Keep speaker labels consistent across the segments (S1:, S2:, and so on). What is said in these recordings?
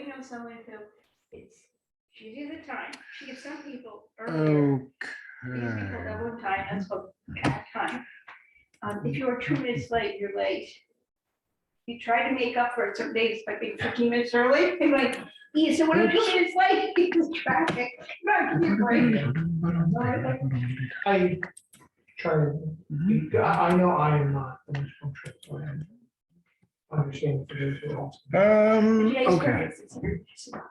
S1: you know someone who she did the time. She gives some people earlier. These people
S2: Okay.
S1: double time, that's called pack time. If you are 2 minutes late, you're late. You try to make up for it some days by being 15 minutes early. And like, yeah, so when I'm 2 minutes late, because traffic. No, give me a break.
S3: I try, I know I am not the most punctual, so I understand for those who also.
S1: Today's
S2: Okay.
S1: purpose is here.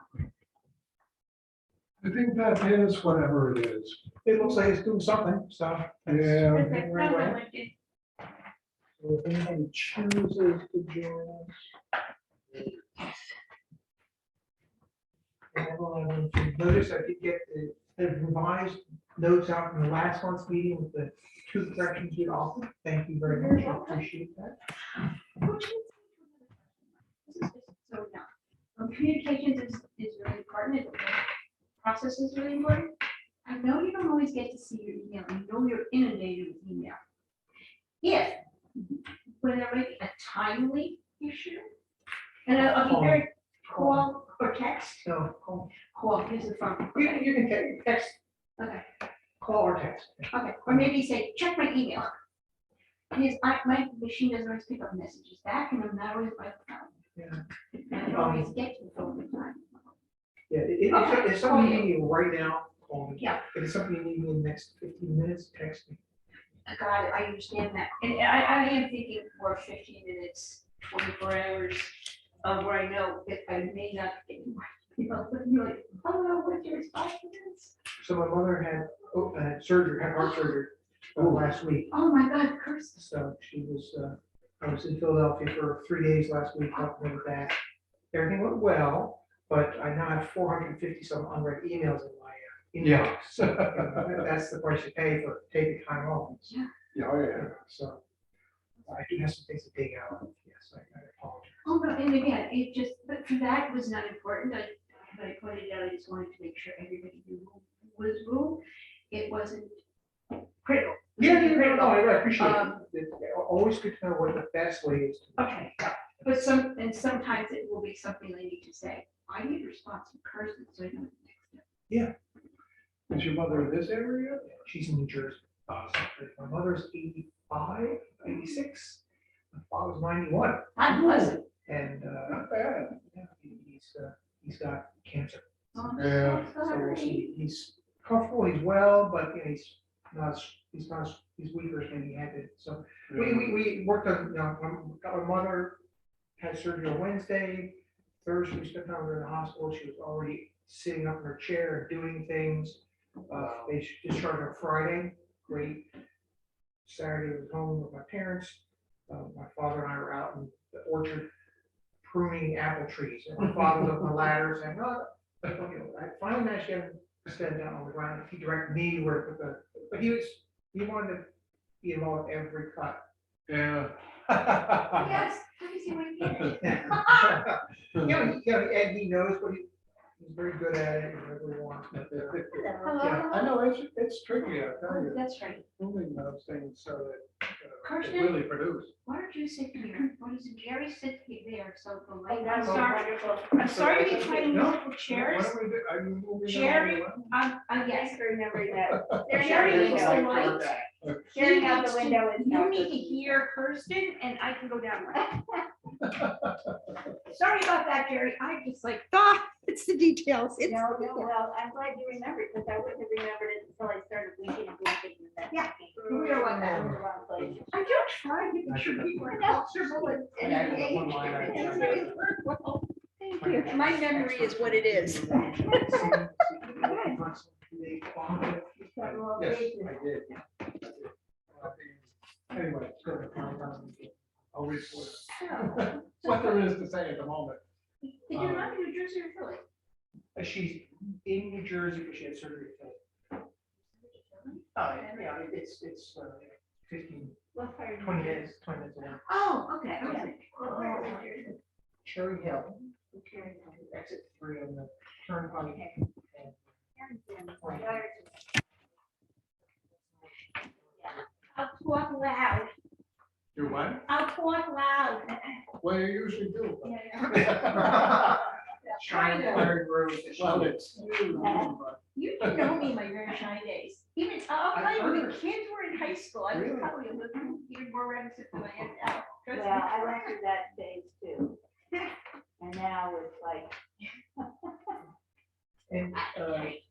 S2: I think that is whatever it is.
S3: It looks like it's doing something, so. that's-
S2: Yeah.
S1: Okay,
S3: Very
S1: no,
S3: well.
S1: no, I did.
S3: So if anybody chooses to join us. Notice I did get the revised notes out from the last month's meeting with the 2 corrections you offered. Thank you very much. I appreciate that.
S1: So now, communications is really important. The process is really important. I know you don't always get to see your email. I know you're inundated with email. If whenever a timely issue, and I'll be very call or text.
S3: So call.
S1: Call, here's the phone.
S3: You can text,
S1: Okay,
S3: call or text.
S1: okay, or maybe say, check my email. Because my machine doesn't always pick up messages back, and I'm not always by the phone.
S3: Yeah.
S1: And I don't always get to the phone in time.
S3: Yeah, if something you need right now, call me.
S1: Yeah.
S3: If it's something you need in the next 15 minutes, text me.
S1: I got it, I understand that, and I am thinking for 15 minutes, 24 hours, where I know that I may not get, you know, but you're like, oh, what's your response to this?
S3: So my mother had surgery, had heart surgery last week.
S1: Oh my God, curse.
S3: So she was, I was in Philadelphia for 3 days last week, helping her with that. Everything went well, but I now have 450 some unread emails in my inbox. So you know, that's the price you pay for taking time off.
S1: Yeah.
S2: Yeah, oh, yeah.
S3: So I do have some things to dig out. Yes, I apologize.
S1: Oh, no, and again, it just, but for that was not important, but I pointed out, I just wanted to make sure everybody knew who was who. It wasn't critical.
S3: No, I appreciate
S1: Um,
S3: it. It's always good to know what the best way is. to-
S1: Okay, but sometimes it will be something I need to say, I need a response in person, so I know the next step.
S2: Is your mother in this area?
S3: She's in New Jersey. My mother's 85, 86. My father's 91.
S1: I wasn't.
S3: And
S2: Not bad.
S3: yeah, he's got cancer.
S1: Oh, I'm
S2: Yeah.
S1: so
S3: So
S1: sorry.
S3: he's comfortable, he's well, but you know, he's weaker than he had to. So we worked on, you know, my mother had surgery on Wednesday. Thursday, we spent time with her in the hospital. She was already sitting up in her chair and doing things. They discharged her Friday. Great. Saturday I was home with my parents. My father and I were out in the orchard pruning apple trees. And my father was up on the ladder saying, "Oh," you know, I finally managed to get him to stand down on the ground. He directed me where to put but he wanted to be involved in every cut.
S2: Yeah.
S1: Yes, let me see what you did.
S3: And he knows what he's very good at it, and whatever he wants. But,
S1: Hello?
S2: I know, it's tricky, I tell you,
S1: That's right.
S2: moving those things so that they
S1: Kirsten?
S2: really produce.
S1: Why don't you sit here? What is it? Jerry sit there, so the light,
S3: Oh,
S1: I'm sorry.
S3: wonderful.
S1: I'm sorry to be playing
S3: No.
S1: musical chairs.
S2: What do we do? Are you moving?
S1: Jerry,
S2: on
S1: yes.
S4: for remembering that.
S1: Jerry needs the
S4: Jerry
S1: light.
S4: Staring out the window and.
S1: You need to hear Kirsten and I can go down. Sorry about that, Jerry. I just like, it's the details. It's
S4: No,
S1: the
S4: no,
S1: details.
S4: well, I'm glad you remembered, because I wouldn't have remembered it until I started blinking and blinking. And then
S1: Yeah,
S4: we
S1: we are like that.
S4: in the wrong place.
S1: I do try to make sure people are comfortable and engaged. and doing work well. Thank you. My memory is what it is.
S2: Yes, I did. Anyway, it's good. I'll report. What there is to say at the moment.
S1: Did you not in New Jersey or Philly?
S3: She's in New Jersey, but she had surgery. Yeah, it's 15,
S1: What part of New
S3: 20
S1: Jersey?
S3: minutes, 20 minutes away.
S1: Oh, okay. I was like,
S3: Cherry Hill. Exit 3 on the turnpike.
S1: I'll talk loud.
S2: Do what?
S1: I'll talk loud.
S2: Well, you usually do.
S3: shiny
S1: Kind of.
S3: colored rose. that she
S2: Well,
S3: did.
S2: it's you, but
S1: You didn't know me in my very shy days. Even, I'll
S3: I've
S1: tell you, when the
S3: heard.
S1: kids were in high school, I was
S3: Really?
S1: probably a little even more reticent than I am now. Trust
S4: Well,
S1: me.
S4: I went through that phase too. And now it's like,
S3: And,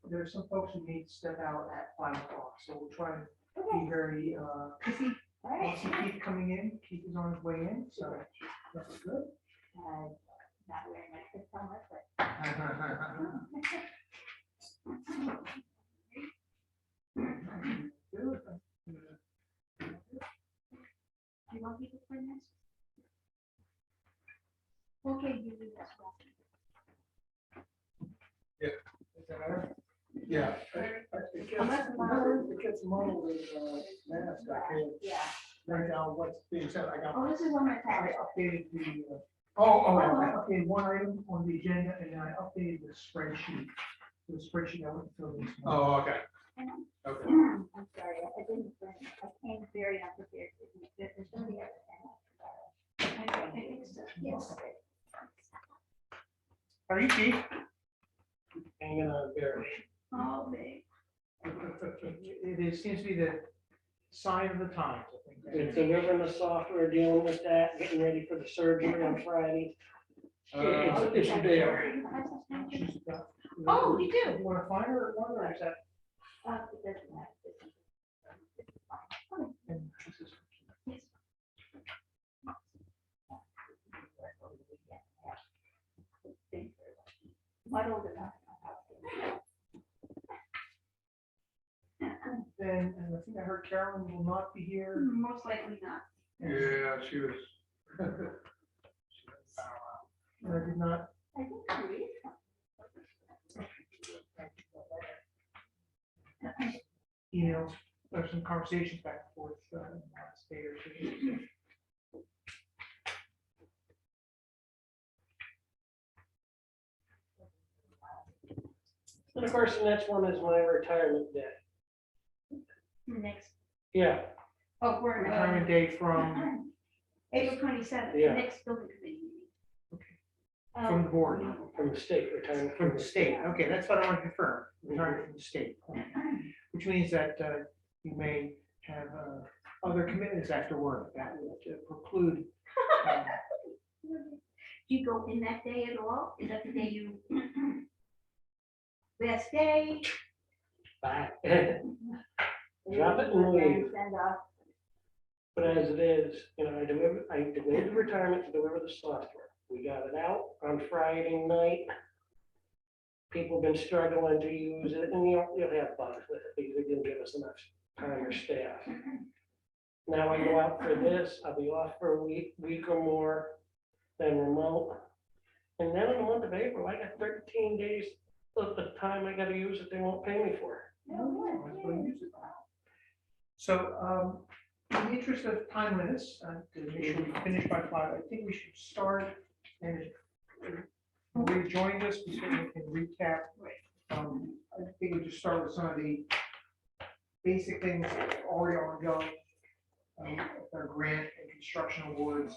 S3: there are some folks who need to step out at 5 o'clock, so we'll try and
S4: okay,
S3: be very, Keith,
S4: all right.
S3: see Keith coming in, Keith is on his way in, so that's good.
S4: Not wearing my kids' helmet, but.
S3: Good.
S1: Do you want me to play this? Okay, you do that.
S3: Is that better?
S2: yeah. It gets muddled with mask. I can't
S4: Yeah.
S2: write down what's being said. I got.
S1: Oh, this is on my
S3: I
S1: pad.
S3: updated the,
S2: Oh,
S3: I updated one item on the agenda, and then I updated the spreadsheet. The spreadsheet I went through this morning.
S2: oh, okay. Okay.
S4: I'm sorry, I didn't, I came very unprepared. There's somebody else.
S1: I think so, yes.
S3: Are you Keith?
S2: Hanging on there.
S1: Oh, babe.
S3: It seems to be the sign of the times, I think.
S5: With delivering the software, dealing with that, getting ready for the surgery on Friday. It's there.
S3: She's got-
S1: Oh, you do?
S3: You want to find her or is that?
S4: It doesn't matter.
S3: and this is-
S1: Yes.
S4: Muddled enough.
S3: Then, and I think I heard Carolyn will not be here.
S1: Most likely not.
S2: Yeah, she was.
S3: And I did not.
S4: I think I read
S3: Emails, there's some conversations back and forth, in the last day or two.
S5: And of course, the next one is my retirement day.
S1: Next,
S5: Yeah,
S1: oh, we're,
S3: Retirement day from,
S1: April 27th,
S5: Yeah.
S1: next building committee meeting.
S3: from the board,
S5: from the state, retirement
S3: from the state. Okay, that's what I want to confirm, retirement from the state. Which means that you may have other commitments after work that would preclude.
S1: Do you go in that day at all? Is that the day you? Last day?
S5: Bye. Drop it and leave.
S4: Send off.
S5: But as it is, I delayed the retirement to deliver the software. We got it out on Friday night. People have been struggling to use it, and you'll have bugs with it because they didn't give us enough time or staff. Now I go out for this, I'll be off for a week or more, then remote. And then in the month of April, I got 13 days of the time I gotta use it, they won't pay me for.
S3: So, in the interest of time limits, to make sure we finish by 5, I think we should start, and if Marie joins us, we certainly can recap. I think we just start with some of the basic things that are already ongoing, our grant and construction awards.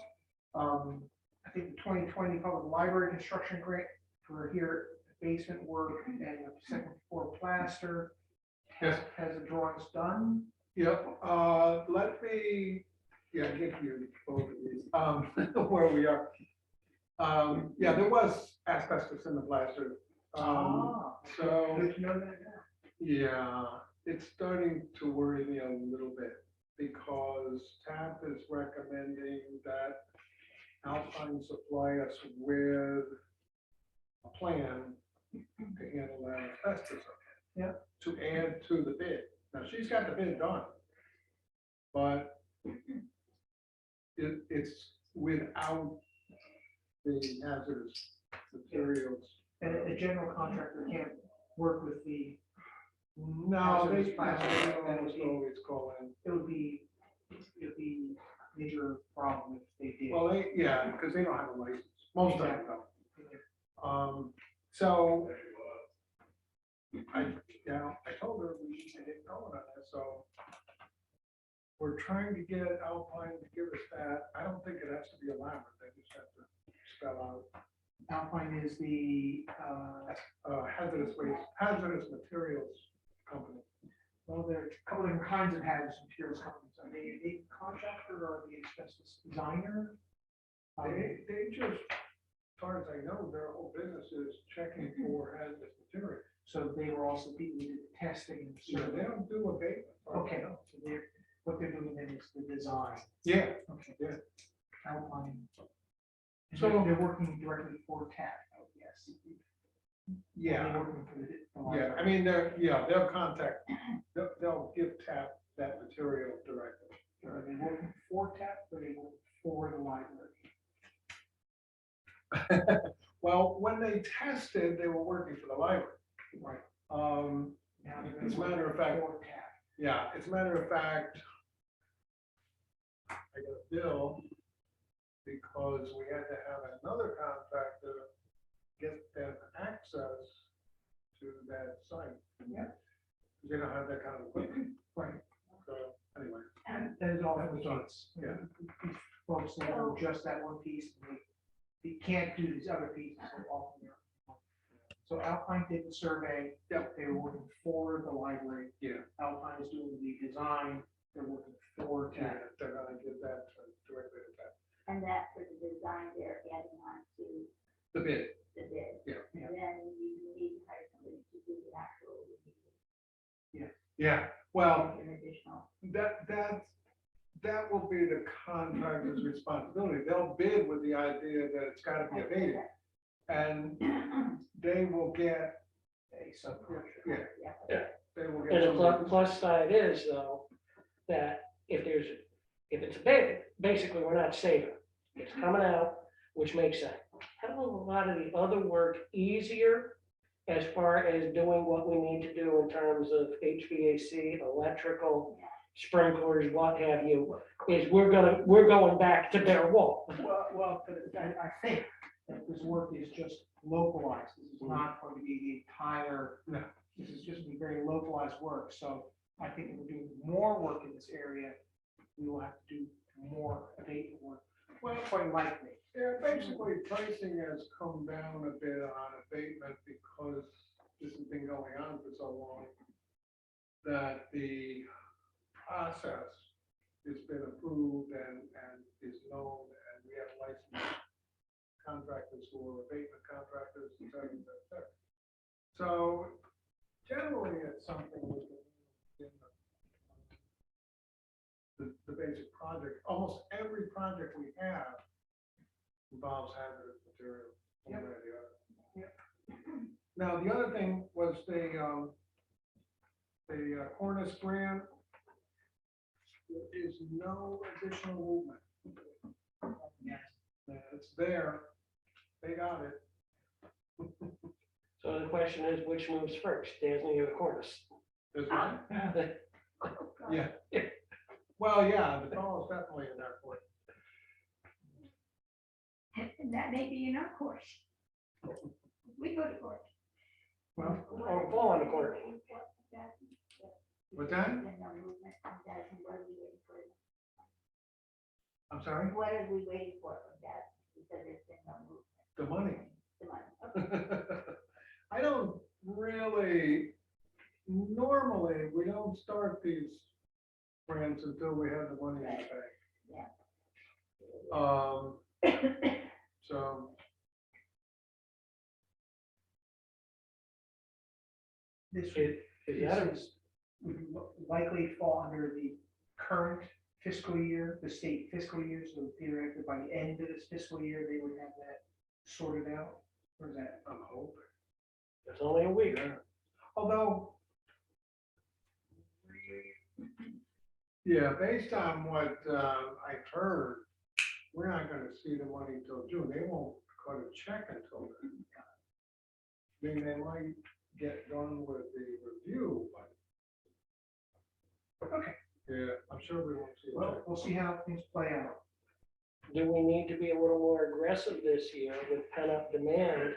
S3: I think the 2020 public library construction grant for here, basement work and the second floor plaster.
S2: Yes.
S3: Has the drawings done?
S2: Yep, let me, give you both of these, where we are. Yeah, there was asbestos in the plaster. So,
S3: Good to know that now.
S2: yeah, it's starting to worry me a little bit because TAP is recommending that Alpine supply us with a plan to handle that asbestos.
S3: Yeah.
S2: To add to the bid. Now, she's got the bid done. But it's without the hazardous materials.
S3: And a general contractor can't work with the,
S2: No, they
S3: Hazardous plastic.
S2: always call in.
S3: it would be major problem if they did.
S2: Well, because they don't have a license. Most of them don't. So I told her we should get going on this, so we're trying to get Alpine to give us that. I don't think it has to be elaborate. They just have to spell out
S3: Alpine is the,
S2: hazardous materials company.
S3: well, there are a couple different kinds of hazardous materials companies. Are they a contractor or the asbestos designer?
S2: They just, as far as I know, their whole business is checking for hazardous materials.
S3: So they were also people who did the testing and
S2: So they
S3: survey.
S2: don't do abatement.
S3: Okay, so they're, what they're doing then is the design.
S2: Yeah,
S3: Okay.
S2: Yeah.
S3: Alpine. And
S2: So-
S3: they're working directly for TAP, oh, yes.
S2: yeah.
S3: They're working for the
S2: Yeah,
S3: library.
S2: I mean, they'll contact, they'll give TAP that material directly.
S3: Are they working for TAP or they work for the library?
S2: Well, when they tested, they were working for the library.
S3: Right. Now they're
S2: As a
S3: gonna
S2: matter
S3: work
S2: of fact,
S3: for TAP.
S2: yeah, as a matter of fact, I got a bill because we had to have another contractor get them access to that site.
S3: Yeah.
S2: They don't have that kind of equipment.
S3: Right.
S2: So, anyway,
S3: That is all
S2: That
S3: the
S2: was on,
S3: case.
S2: yeah.
S3: These folks that do just that one piece, and they can't do these other pieces so often. So Alpine did the survey.
S2: Yep.
S3: They were working for the library.
S2: yeah,
S3: Alpine is doing the design. They're working for
S2: yeah,
S3: TAP.
S2: they're gonna give that directly to that.
S4: And that for the design, they're adding on to
S2: The bid.
S4: the bid.
S2: Yeah.
S4: And then you need to hire somebody to do the actual,
S2: Yeah, well,
S4: an additional.
S2: that will be the contractor's responsibility. They'll bid with the idea that it's gotta be abated, and they will get,
S3: A subcontractor.
S2: yeah, they will get.
S5: And the
S2: somebody-
S5: plus side is though, that if it's abated, basically we're not saving. It's coming out, which makes a hell of a lot of the other work easier as far as doing what we need to do in terms of HVAC, electrical, sprinklers, what have you, is we're going back to bare wall.
S3: Well, but I think that this work is just localized. This is not going to be the entire,
S2: No.
S3: this is just be very localized work. So I think if we're doing more work in this area, we will have to do more abatement work. Well, quite likely.
S2: Yeah, basically pricing has come down a bit on abatement because this has been going on for so long that the process has been approved and is known, and we have licensed contractors who are abatement contractors, et cetera, et cetera. So generally, it's something we can, the basic project, almost every project we have involves hazardous materials, one way or the other. Now, the other thing was the Cornice grant. There is no additional movement.
S3: Yes.
S2: It's there, they got it.
S5: So the question is, which moves first, Disney or the Cornice?
S2: There's one, yeah. Well, yeah, the call is definitely in that point.
S1: And that may be in our course. We go to court.
S3: Well,
S5: Or fall on the court.
S2: What's that? I'm sorry,
S4: What are we waiting for from that? Because there's been no movement.
S2: the money.
S4: The money. Okay.
S2: I don't really, normally, we don't start these grants until we have the money in the bank.
S4: Yeah.
S2: So,
S3: this
S5: Is that a-
S3: would likely fall under the current fiscal year, the state fiscal year, so theoretically by the end of this fiscal year, they would have that sorted out, or is that?
S2: I'm hoping.
S5: It's only a week.
S2: Yeah. Although, yeah, based on what I heard, we're not gonna see the money until June. They won't cut a check until then. I mean, they might get done with the review, but.
S3: Okay.
S2: Yeah, I'm sure we won't see. a
S3: Well,
S2: check.
S3: we'll see how things play out.
S5: Do we need to be a little more aggressive this year with pent-up demand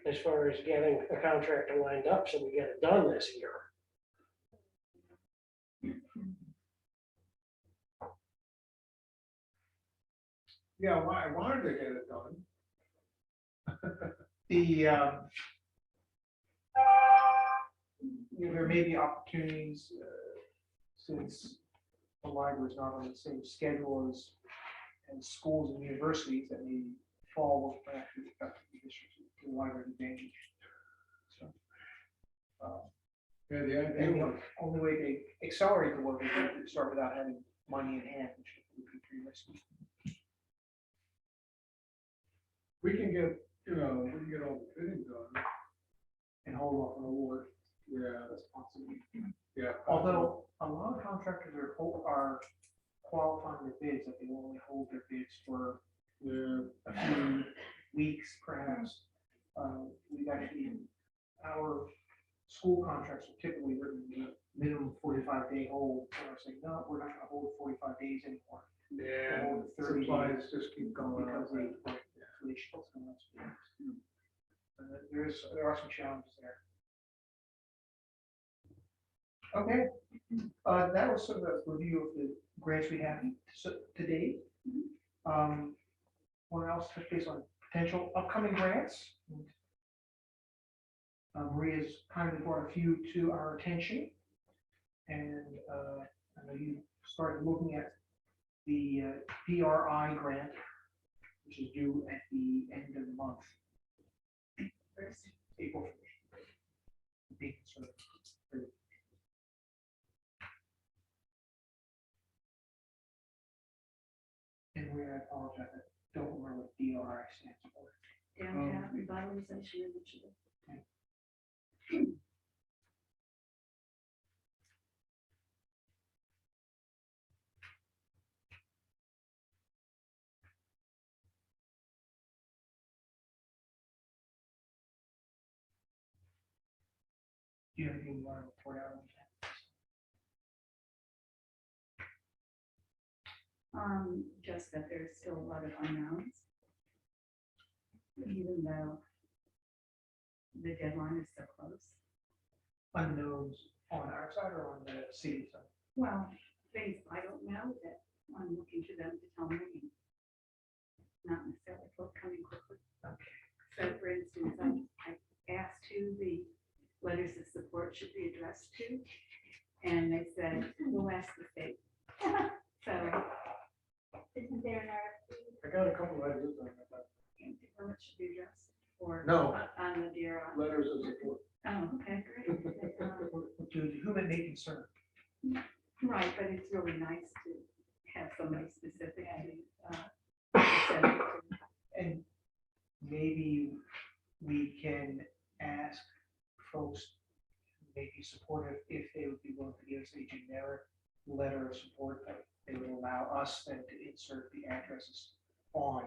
S5: as far as getting a contractor lined up so we get it done this year?
S2: Yeah, well, I wanted to get it done.
S3: There may be opportunities, since the library is not on the same schedule as schools and universities, that may fall back to the library advantage. So,
S2: Yeah, the
S3: and
S2: idea
S3: the
S2: was,
S3: only way to accelerate the work is to start without having money in hand, which would be pretty risky.
S2: we can get, we can get all the bidding done.
S3: And hold off an award,
S2: Yeah,
S3: that's possible.
S2: yeah.
S3: Although a lot of contractors are qualifying their bids, that they only hold their bids for
S2: Yeah,
S3: a few weeks perhaps. We actually, our school contracts are typically written minimum 45-day hold. So I'm saying, no, we're not gonna hold 45 days anymore.
S2: yeah,
S3: Hold 30
S2: supplies just keep going
S3: because
S2: up.
S3: of inflation. There are some challenges there. Okay, that was sort of a review of the grants we have to date. What else touch base on potential upcoming grants? Maria's kindly brought a few to our attention. And I know you started looking at the PRI grant, which is due at the end of the month. April 1st. Being conservative. And I apologize, I don't remember what DRI stands for.
S1: Downtown revitalization initiative.
S3: Do you have anything you want to report out on that?
S1: Just that there's still a lot of unknowns. Even though the deadline is so close.
S3: Unknowns on our side or on the city side?
S1: Well, things I don't know that I'm looking to them to tell me. Not necessarily forthcoming quickly.
S3: Okay.
S1: So for instance, I asked who the letters of support should be addressed to. And they said, we'll ask the state. So.
S4: Isn't there an RFP?
S2: I got a couple ideas on that.
S1: How much should be addressed? Or
S2: No.
S1: on the DRI?
S2: Letters of support.
S1: Oh, okay, great.
S3: To whom it may concern.
S1: Right, but it's really nice to have somebody specific to send it to.
S3: And maybe we can ask folks who may be supportive if they would be willing to give us a generic letter of support that they would allow us then to insert the addresses on.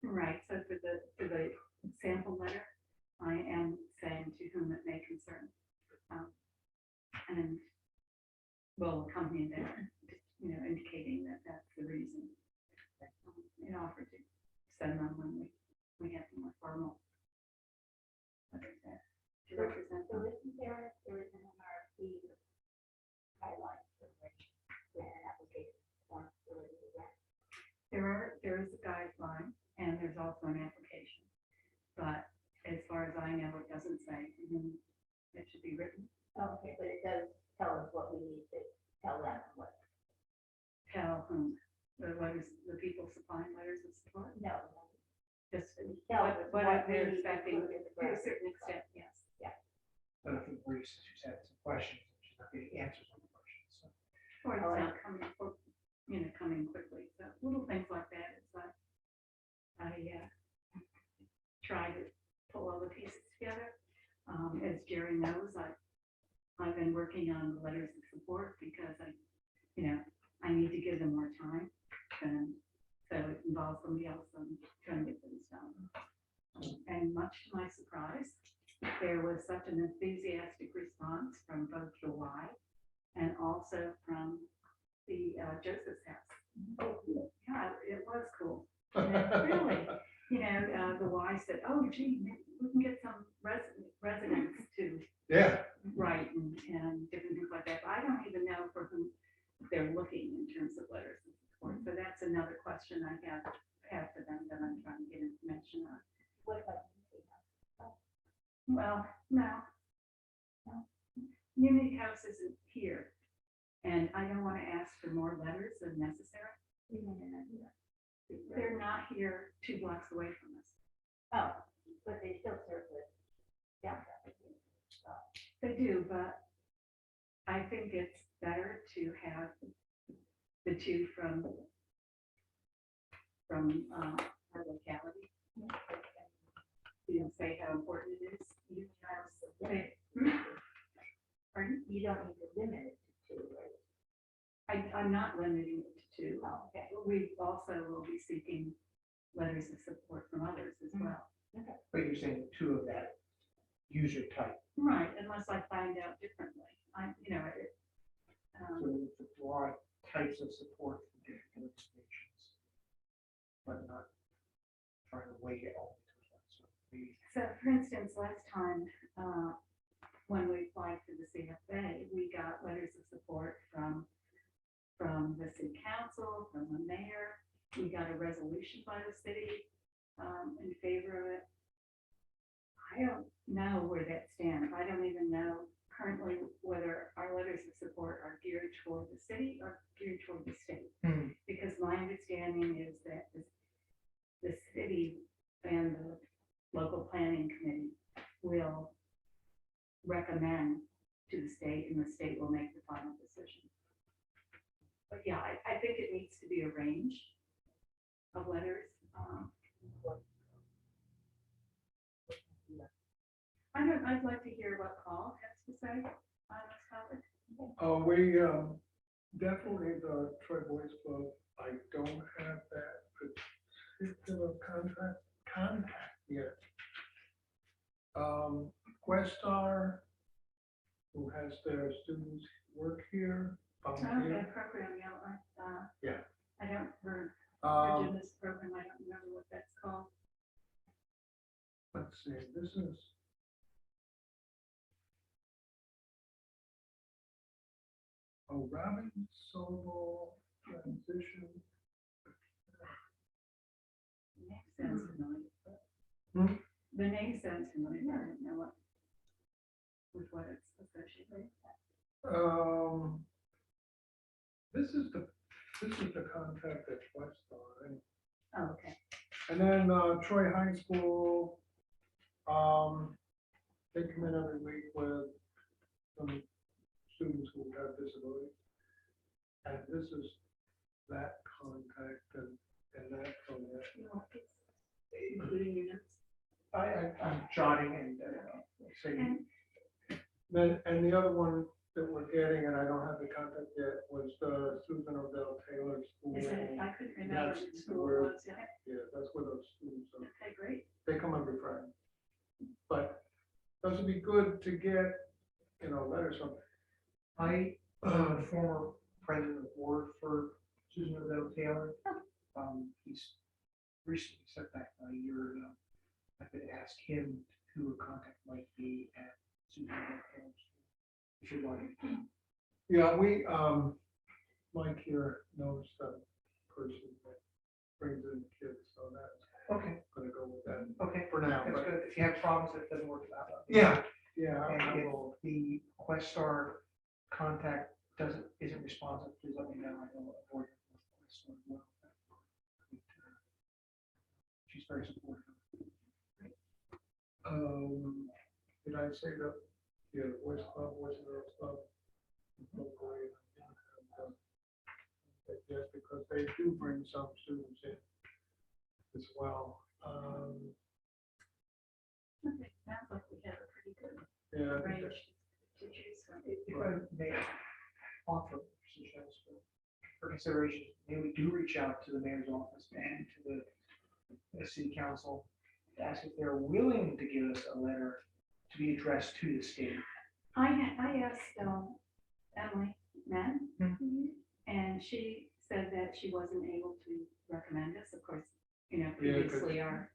S1: Right, so for the sample letter, I am saying to whom it may concern. And will accompany that, indicating that that's the reason. And offer to send them when we have more formal. letters there to represent
S4: So
S1: them.
S4: isn't there is an RFP guidelines for which an application form for the grant?
S1: There is a guideline and there's also an application. But as far as I know, it doesn't say whom it should be written.
S4: Okay, but it does tell us what we need to tell them what.
S1: Tell whom, the people supplying letters of support.
S4: No.
S1: Just
S4: Tell
S1: what
S4: us
S1: what
S4: what we
S1: they're
S4: need to
S1: expecting,
S4: include in the
S1: to a
S4: grant.
S1: certain extent, yes.
S3: But I think Bruce, she's had some questions, she's not getting answers on the questions, so.
S1: Or it's
S4: Oh,
S1: not coming, coming quickly. So little things like that. It's like I try to pull all the pieces together. As Jerry knows, I've been working on the letters of support because I need to give them more time. And so it involves somebody else and trying to get things done. And much to my surprise, there was such an enthusiastic response from both the Y and also from the Joseph's house. Yeah, it was cool. Really, the Y said, "Oh, gee, maybe we can get some residents to
S2: Yeah,
S1: write and different things like that." But I don't even know for whom they're looking in terms of letters of support. So that's another question I have for them that I'm trying to get information on.
S4: What about
S1: No. No. Unity House isn't here, and I don't want to ask for more letters than necessary. They're not here 2 blocks away from us.
S4: Oh, but they still serve with downtown.
S1: They do, but I think it's better to have the 2 from our locality. You know, say how important it is.
S4: You have to
S1: They- Pardon?
S4: You don't need to limit it to 2, right?
S1: I'm not limiting it to 2.
S4: Oh, okay.
S1: We also will be seeking letters of support from others as well.
S3: But you're saying 2 of that user type,
S1: Right, unless I find out differently.
S3: so it's a broad types of support from different organizations, but not trying to weigh it all into one. So
S1: So for instance, last time, when we applied for the CFA, we got letters of support from the city council, from the mayor. We got a resolution by the city in favor of it. I don't know where that stands. I don't even know currently whether our letters of support are geared toward the city or geared toward the state. Because my understanding is that the city and the local planning committee will recommend to the state, and the state will make the final decision. But yeah, I think it needs to be a range of letters. I'd like to hear what Paul has to say on this topic.
S2: We, definitely the Troy Boys Club, I don't have that particular contact yet. Questar, who has their students work here, volunteer.
S1: Okay, program, yeah.
S2: Yeah.
S1: I don't, for
S2: Um,
S1: this program, I don't remember what that's called.
S2: let's see, this is. Oh, Robin Sobel transition.
S1: The name sounds familiar.
S2: Hmm?
S1: The name sounds familiar. I don't know what, with what it's associated with.
S2: This is the contact at Questar.
S1: Oh, okay.
S2: And then Troy High School, they come in every week with some students who have disabilities. And this is that contact and that contact.
S1: No, it's including units.
S3: I'm jotting and saying,
S2: And the other one that we're getting, and I don't have the contact yet, was the Susan Odell Taylor School.
S1: Is it, I couldn't remember
S2: That's
S1: which school
S2: where-
S1: it was. Yeah.
S2: Yeah, that's where those students are.
S1: Okay, great.
S2: They come every Friday. But those would be good to get, letters from.
S3: I, former president of the board for Susan Odell Taylor. He's recently stepped back about a year ago. I could ask him who a contact might be at Susan Odell Taylor. If you'd like.
S2: Yeah, Mike here knows the person that brings in kids, so that's
S3: Okay,
S2: gonna go with that
S3: okay.
S2: for now.
S3: That's
S2: But
S3: good. If you have problems, if it doesn't work out.
S2: yeah,
S3: And
S2: I
S3: if
S2: will.
S3: the Questar contact isn't responsive, please let me know. I know a board member of Questar as well. She's very supportive.
S2: Did I say that? Yeah, West Club, West Girls Club. Locally, yes, because they do bring some students in as well.
S1: Okay, sounds like we have a pretty good
S2: Yeah, I think
S1: range
S2: that's-
S1: to choose from.
S3: If I may offer suggestions for consideration, maybe we do reach out to the mayor's office and to the city council to ask if they're willing to give us a letter to be addressed to the state.
S1: I asked Emily Mann, and she said that she wasn't able to recommend us. Of course,
S2: 'cause
S1: previously our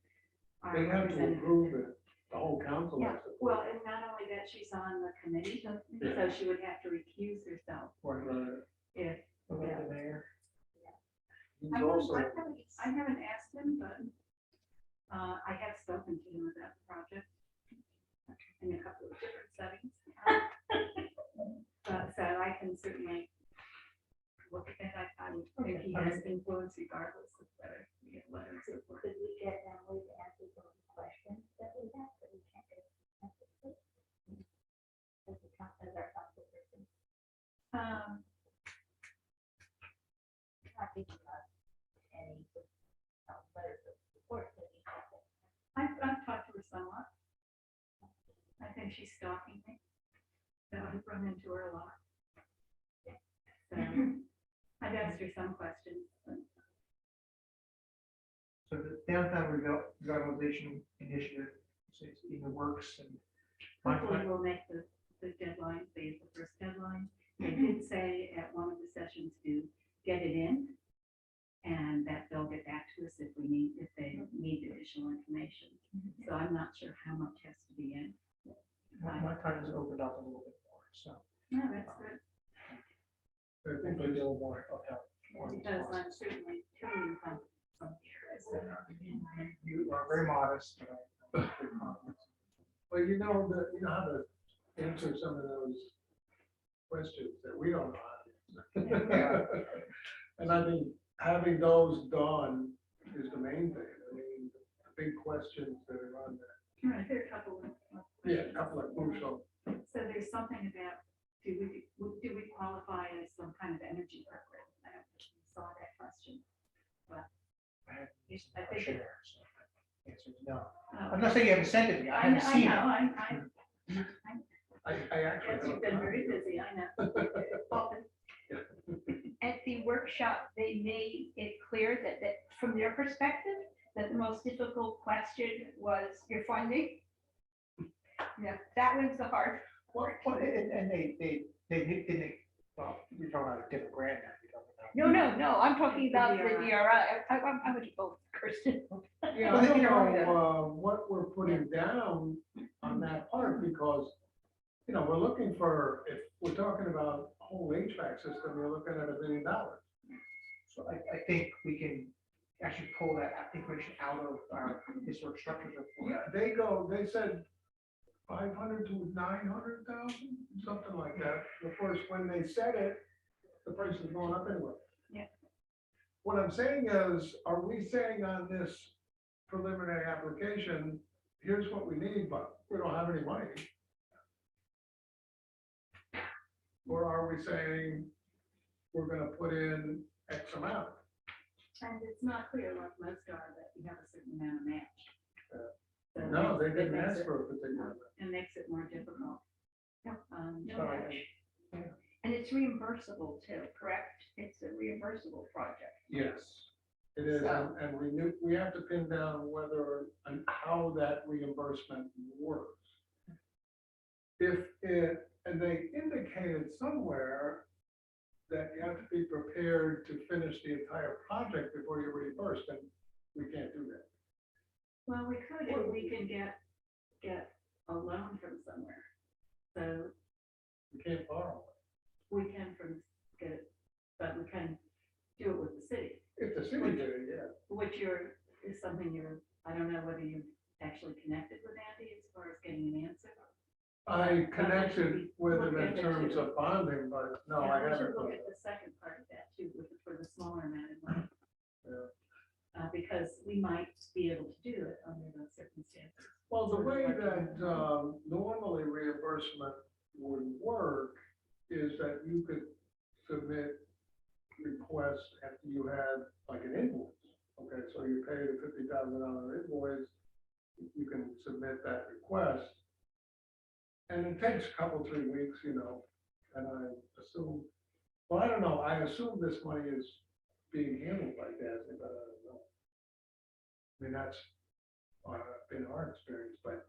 S2: They have to
S1: representative-
S2: approve it, the whole council.
S1: Yeah,
S2: has to.
S1: well, and not only that, she's on the committee, so she would have to recuse herself
S2: Right.
S1: if.
S3: What about the mayor?
S2: He's
S1: I
S2: also,
S1: haven't asked him, but I have spoken to him about the project. in a couple of different settings. So I can certainly look at that. I think he has influence regardless of whether we get letters or support.
S4: Could we get Emily to answer some of the questions that we have, that we can't get answers to? As the as our council person, not thinking of any letters of support that we have.
S1: I've talked to her somewhat. I think she's stalking me. So I've run into her a lot. So I've asked her some questions. But
S3: So the downtown revitalization initiative, so it's in the works and.
S1: hopefully we'll make the deadline, the first deadline. They did say at one of the sessions to get it in. And that they'll get back to us if they need additional information. So I'm not sure how much has to be in.
S3: My time has opened up a little bit more, so
S1: No, that's good.
S2: I think
S3: a little more of help.
S1: Because I'm certainly coming from here. So.
S3: You are very modest. But I'm very confident.
S2: Well, you know how to answer some of those questions that we don't know how to answer. And I think having those done is the main thing. I mean, the big questions that are on there.
S1: Right, there are a couple of.
S2: Yeah, a couple of crucial.
S1: So there's something about, do we qualify as some kind of energy program? I don't think we saw that question. But
S3: I have
S1: I
S3: some
S1: think
S3: fresh
S1: it-
S3: air, so the answer is no.
S1: oh,
S3: I'm not saying you haven't sent it to me, I haven't seen it.
S2: I actually.
S1: Yes, you've been very busy, I know. Often.
S6: At the workshop, they made it clear that from their perspective, that the most difficult question was your funding. Yeah, that was the hard
S3: Well,
S6: part.
S3: and they, well, you're talking about a different grant now. You're talking about-
S6: No, I'm talking about the
S1: The
S6: DRI. I'm with you both, Kirsten.
S2: Yeah,
S3: Well,
S2: I don't
S3: you know,
S2: know, what we're putting down on that part, because, we're looking for, if we're talking about whole HVAC system, you're looking at $1 million.
S3: So I think we can actually pull that information out of our historic structures report.
S2: Yeah, they said 500 to 900,000, something like that. Of course, when they said it, the price is going up anyway.
S6: Yeah.
S2: What I'm saying is, are we saying on this preliminary application, here's what we need, but we don't have any money? Or are we saying, we're gonna put in X amount?
S1: And it's not clear like most are that you have a certain amount of match. So it
S2: No, they
S1: makes- it
S2: didn't
S1: makes
S2: ask
S1: it-
S2: for a particular.
S1: It makes it more difficult.
S6: No.
S1: Um,
S3: So I-
S6: And it's reimbursable too, correct? It's a reimbursable project.
S2: Yes, it is,
S6: So-
S2: and we have to pin down whether and how that reimbursement works. If it, and they indicated somewhere that you have to be prepared to finish the entire project before you're reimbursed, and we can't do that.
S1: Well, we could, if we can get a loan from somewhere. So
S2: We can't borrow.
S1: we can get it, but we can do it with the city,
S2: If the city did it, yeah.
S1: which is something I don't know whether you actually connected with Andy as far as getting an answer.
S2: I connected with them
S1: Look
S2: in
S1: at it
S2: terms
S1: too.
S2: of bonding, but no,
S1: Yeah,
S2: I
S1: we should
S2: haven't.
S1: look at the second part of that too, for the smaller amount of money.
S2: Yeah.
S1: Because we might be able to do it under those circumstances.
S2: Well, the way that normally reimbursement would work is that you could submit requests after you had like an invoice. Okay, so you paid a $50,000 invoice, you can submit that request. And it takes a couple, 3 weeks, and I assume, well, I don't know, I assume this money is being handled by DASNY, but I don't know. I mean, that's been our experience, but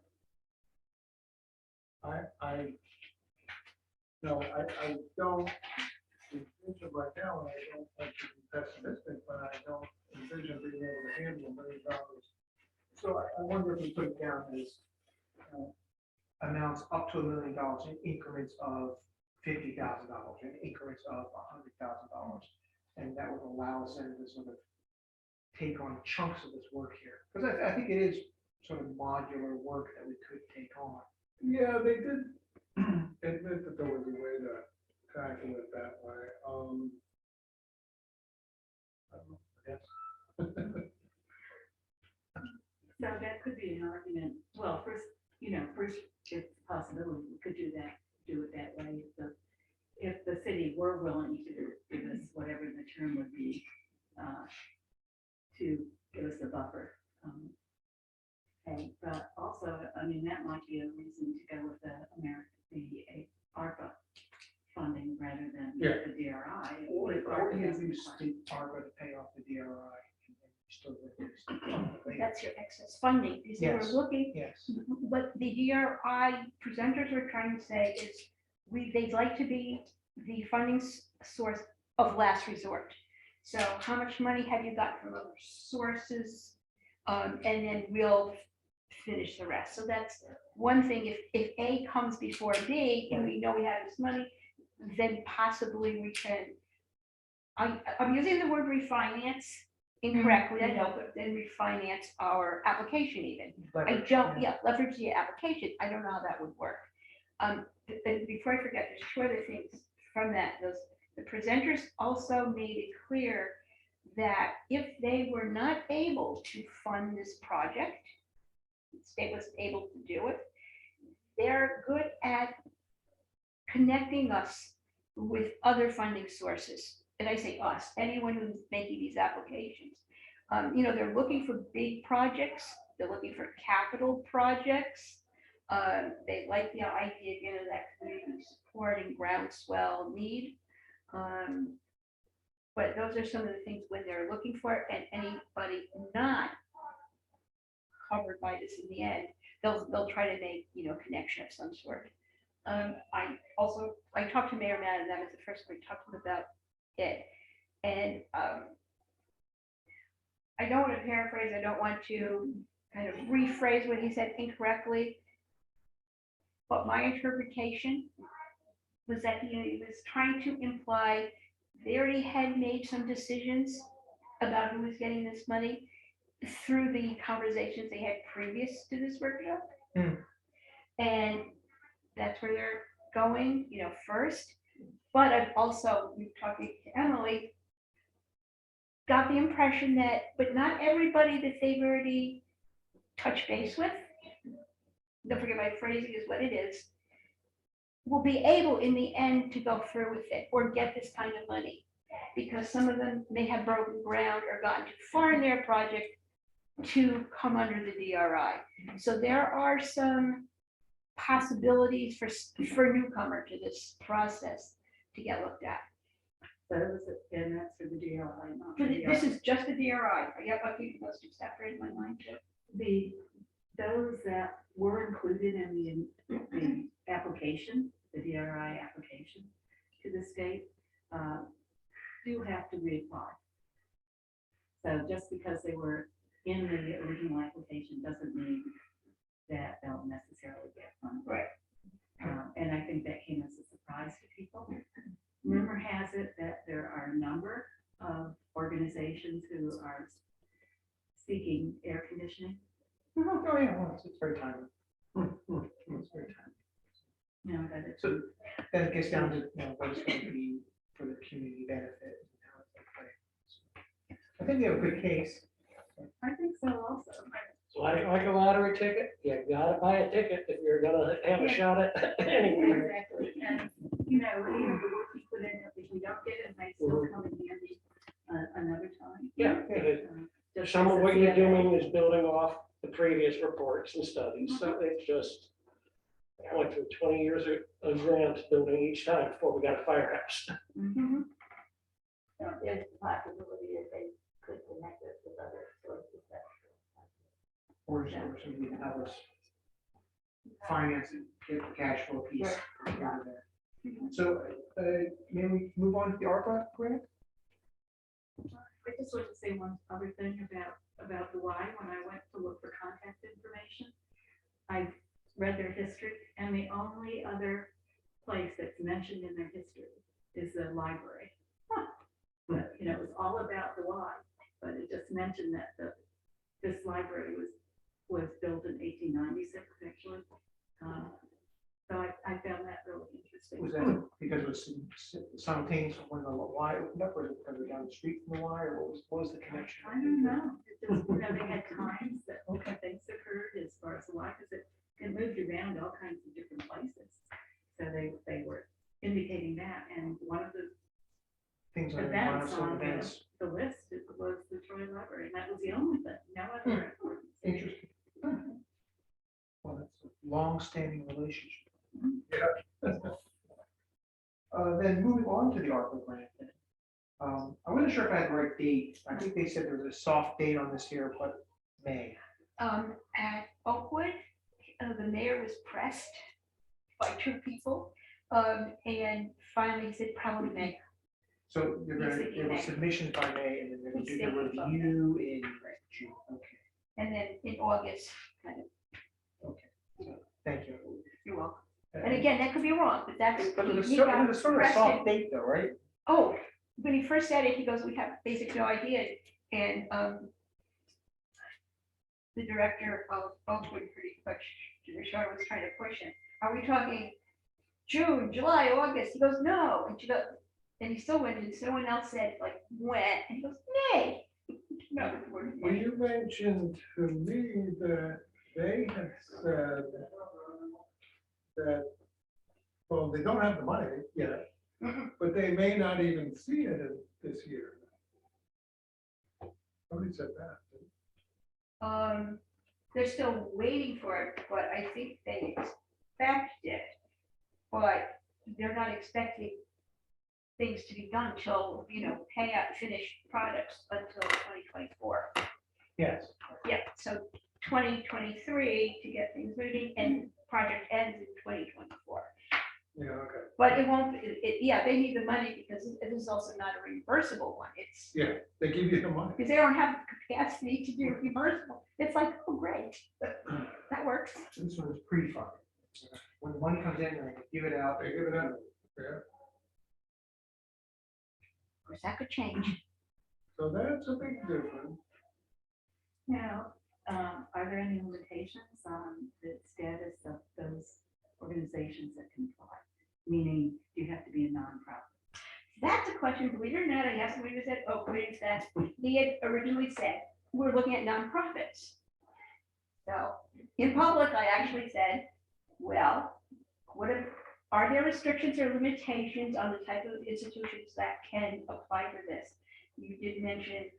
S2: I don't envision right now, and I don't like to be pessimistic, but I don't envision being able to handle $1 million.
S3: So I wonder if we put it down as amounts up to $1 million in increments of $50,000, in increments of $100,000. And that would allow us then to sort of take on chunks of this work here. Because I think it is sort of modular work that we could take on.
S2: Yeah, they did admit that there was a way to tackle it that way. I don't know, I guess.
S7: So that could be an argument. Well, first, first, it's a possibility, we could do it that way. If the city were willing to give us whatever the term would be, to give us a buffer. But also, I mean, that might be a reason to go with the ARPA funding rather than
S3: Yeah.
S7: the DRI.
S3: Or
S7: If
S3: you
S7: ARPA doesn't
S3: use
S7: fund.
S3: the ARPA to pay off the DRI. And then you still reduce the funding later.
S6: That's your excess funding, because they were
S3: Yes.
S6: looking,
S3: Yes,
S6: what the DRI presenters were trying to say is, they'd like to be the funding source of last resort. So how much money have you got from other sources? And then we'll finish the rest. So that's one thing, if A comes before B, and we know we have this money, then possibly we can, I'm using the word refinance incorrectly, I know, but then refinance our application even. I
S3: leverage,
S6: don't, yeah, leverage the application. I don't know how that would work. And before I forget, there's two other things from that. The presenters also made it clear that if they were not able to fund this project, the state was able to do it, they're good at connecting us with other funding sources. And I say us, anyone who's making these applications. They're looking for big projects, they're looking for capital projects. They like the idea, again, of that community support and groundswell need. But those are some of the things when they're looking for it, and anybody not covered by this in the end, they'll try to make, connection of some sort. I talked to Mayor Matt, and that was the first we talked to him about it. And I don't want to paraphrase, I don't want to kind of rephrase what he said incorrectly. But my interpretation was that he was trying to imply they already had made some decisions about who was getting this money through the conversations they had previous to this workshop. And that's where they're going, first. But I've also, talking to Emily, got the impression that, but not everybody that they've already touched base with, don't forget my phrasing is what it is, will be able in the end to go through with it or get this kind of money. Because some of them may have broken ground or gotten too far in their project to come under the DRI. So there are some possibilities for newcomer to this process to get looked at.
S7: And that's for the DRI, not for the
S6: This is just the DRI. Yep, I keep those two separate in my mind too.
S7: those that were included in the application, the DRI application to the state, do have to reapply. So just because they were in the original application doesn't mean that they'll necessarily get funded.
S6: Right.
S7: And I think that came as a surprise to people. Rumor has it that there are a number of organizations who are seeking air conditioning.
S3: Oh, yeah, well, it's very timely. It's very timely.
S7: That it's
S3: So then it gets down to, what it's going to be for the community benefit. And how it's gonna play. I think you have a good case.
S7: I think so also.
S5: So like a lottery ticket, you gotta buy a ticket if you're gonna have a shot at anything.
S7: Exactly. And, even the work you put in, if we don't get it, it might still come in handy another time.
S5: Yeah,
S7: Just
S5: some of
S7: as
S5: what
S7: a
S5: you're
S7: CFA.
S5: doing is building off the previous reports and studies, so it's just, I went through 20 years of grant building each time before we got a firehouse.
S7: Mhm.
S4: There's the possibility that they could connect us with other sources that.
S3: Or something to help us finance and get the cash flow piece out of there. So, may we move on to the ARPA grant?
S7: I just want to say one other thing about the Y. When I went to look for contact information, I read their history, and the only other place that's mentioned in their history is the library. But, it was all about the Y, but it just mentioned that this library was built in 1896, actually, So I found that really interesting.
S3: Was that because it was simultaneous when the Y opened up, or because we're down the street from the Y, or what was the connection?
S7: I don't know, it just, they had times that things occurred as far as why, because it moved around all kinds of different places. So they were indicating that, and one of the
S3: Things like
S7: events
S3: milestone
S7: on
S3: events.
S7: the list was the Troy Library, and that was the only thing, no other important.
S3: Interesting. Well, that's a long-standing relationship. Then moving on to the ARPA grant. Then. I wasn't sure if I had the right date. I think they said there was a soft date on this here, but May.
S6: At Oakwood, the mayor was pressed by two people, and finally said probably May.
S3: So they're
S6: Yes,
S3: gonna,
S6: it
S3: there were
S6: May.
S3: submissions by May, and then they're gonna
S6: It's
S3: do the
S6: thinking about
S3: review in June. Okay,
S6: And then in August, kind of,
S3: thank you.
S6: you're welcome. And again, that could be wrong, but that's.
S3: But it was
S6: he
S3: sort
S6: got
S3: it was sort of a
S6: pressed
S3: soft
S6: in-
S3: date though, right?
S6: Oh, when he first said it, he goes, we have basic no idea, and, the director of Oakwood pretty much, Sharon was trying to push him. Are we talking June, July, August? He goes, no, and she goes, and he still went, and someone else said, like, when? And he goes, May. No, the word
S2: Well,
S6: May.
S2: you mentioned to me that they had said that, well, they don't have the money yet,
S6: Mhm.
S2: but they may not even see it this year. Somebody said that.
S6: They're still waiting for it, but I think they expect it. But they're not expecting things to be done till, pay out finished products until 2024.
S3: Yes.
S6: Yeah, so 2023 to get things moving, and project ends in 2024.
S2: Yeah, okay.
S6: But it won't, yeah, they need the money because it is also not a reimbursable one. It's,
S2: Yeah, they give you the money.
S6: because they don't have the capacity to do reimbursable. It's like, oh, great, that works.
S3: This one is pre-funded. When the money comes in, they're gonna give it out.
S2: They give it out. Yeah.
S6: Of course, that could change.
S2: So that's a big difference.
S7: Now, are there any limitations on the status of those organizations that can apply? Meaning, do you have to be a nonprofit?
S6: That's a question, believe it or not, I asked him when he was at Oakwood, is that he had originally said, we're looking at nonprofits. So, in public, I actually said, well, are there restrictions or limitations on the type of institutions that can apply for this? You did mention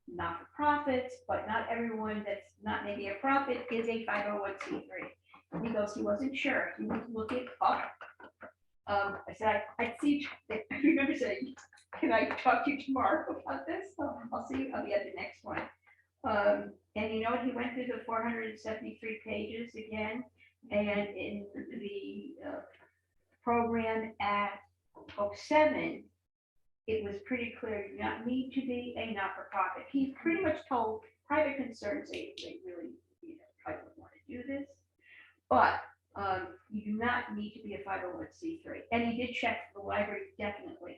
S6: not-for-profits, but not everyone that's not maybe a profit is a 501c3. And he goes, he wasn't sure, he was looking up. I said, I see, I remember saying, can I talk to you tomorrow about this? So I'll see, I'll be at the next one. And you know what, he went through the 473 pages again, and in the program at Oak 7, it was pretty clear, you do not need to be a not-for-profit. He pretty much told private concerns, they really, probably wouldn't want to do this. But you do not need to be a 501c3. And he did check the library, definitely.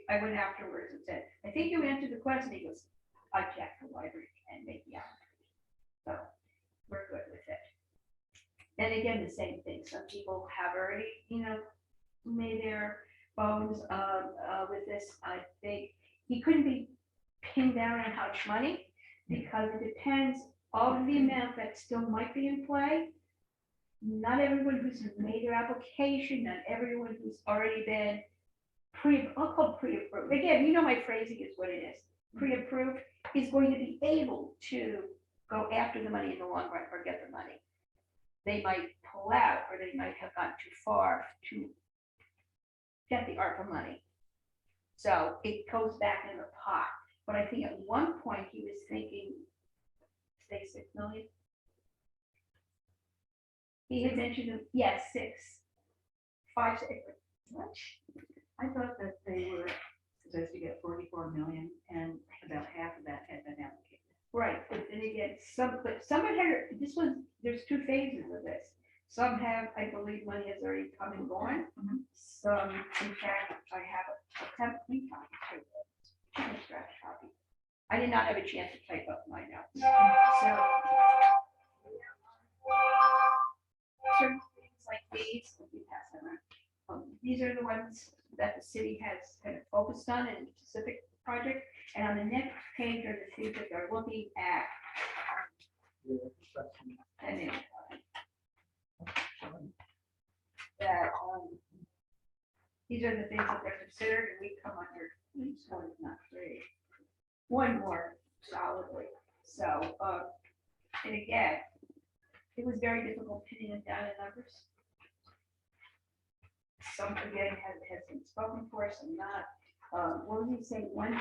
S6: I went afterwards and said, I think you answered the question. He goes, I checked the library and make the application. So we're good with it. And again, the same thing. Some people have already, made their bones with this. I think he couldn't be pinned down on how much money because it depends of the amount that still might be in play. Not everyone who's made their application, not everyone who's already been I'll call pre-approved. Again, my phrasing is what it is. Pre-approved is going to be able to go after the money in the long run or get the money. They might pull out or they might have gone too far to get the ARPA money. So it goes back in the pot. But I think at one point he was thinking, say 6 million. He had mentioned, yes, 6, 5, 6. What?
S7: I thought that they were supposed to get 44 million and about half of that had been allocated.
S6: Right, but then again, some had, there's 2 phases of this. Some have, I believe, money has already come and gone. Some, in fact, I have a template copy too. A scratch copy. I did not have a chance to type up my notes. So these are the ones that the city has kind of focused on in specific project. And on the next page are the things that they're looking at. And then, that, these are the things that they're considered, and we come under at least one, if not three. One more solidly, so, and again, it was very difficult pinning them down in numbers. Some, again, has been spoken for, some not. What was he saying, one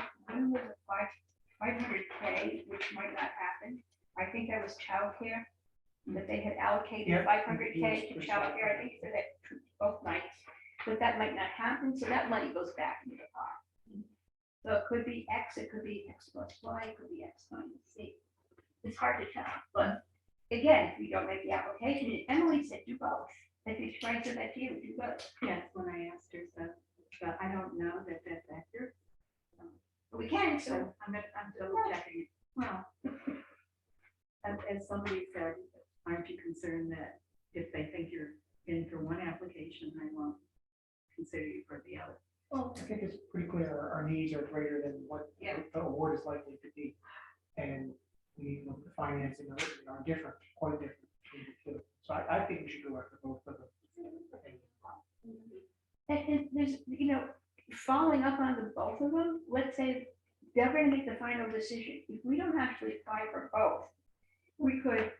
S6: was a 500K, which might not happen. I think that was childcare, that they had allocated
S3: Yeah,
S6: 500K to
S3: it was
S6: childcare, I think, for that, both nights. But that might not happen, so that money goes back into the pot. So it could be X, it could be X plus Y, it could be X minus Z. It's hard to tell, but again, if you don't make the application, and Emily said do both. I think she might have said that to you, do both.
S7: Yes, when I asked her, so, but I don't know that that's accurate.
S6: But we can, so
S7: So I'm double checking. Well, as somebody said, aren't you concerned that if they think you're in for one application, they won't consider you for the other?
S3: Well, I think it's pretty clear our needs are greater than what
S6: Yeah.
S3: the award is likely to be. And we need to look at the financing of it, are different, quite different between the two. So I think we should go after both of them.
S6: and there's, following up on the both of them, let's say they're gonna make the final decision. If we don't actually apply for both, we could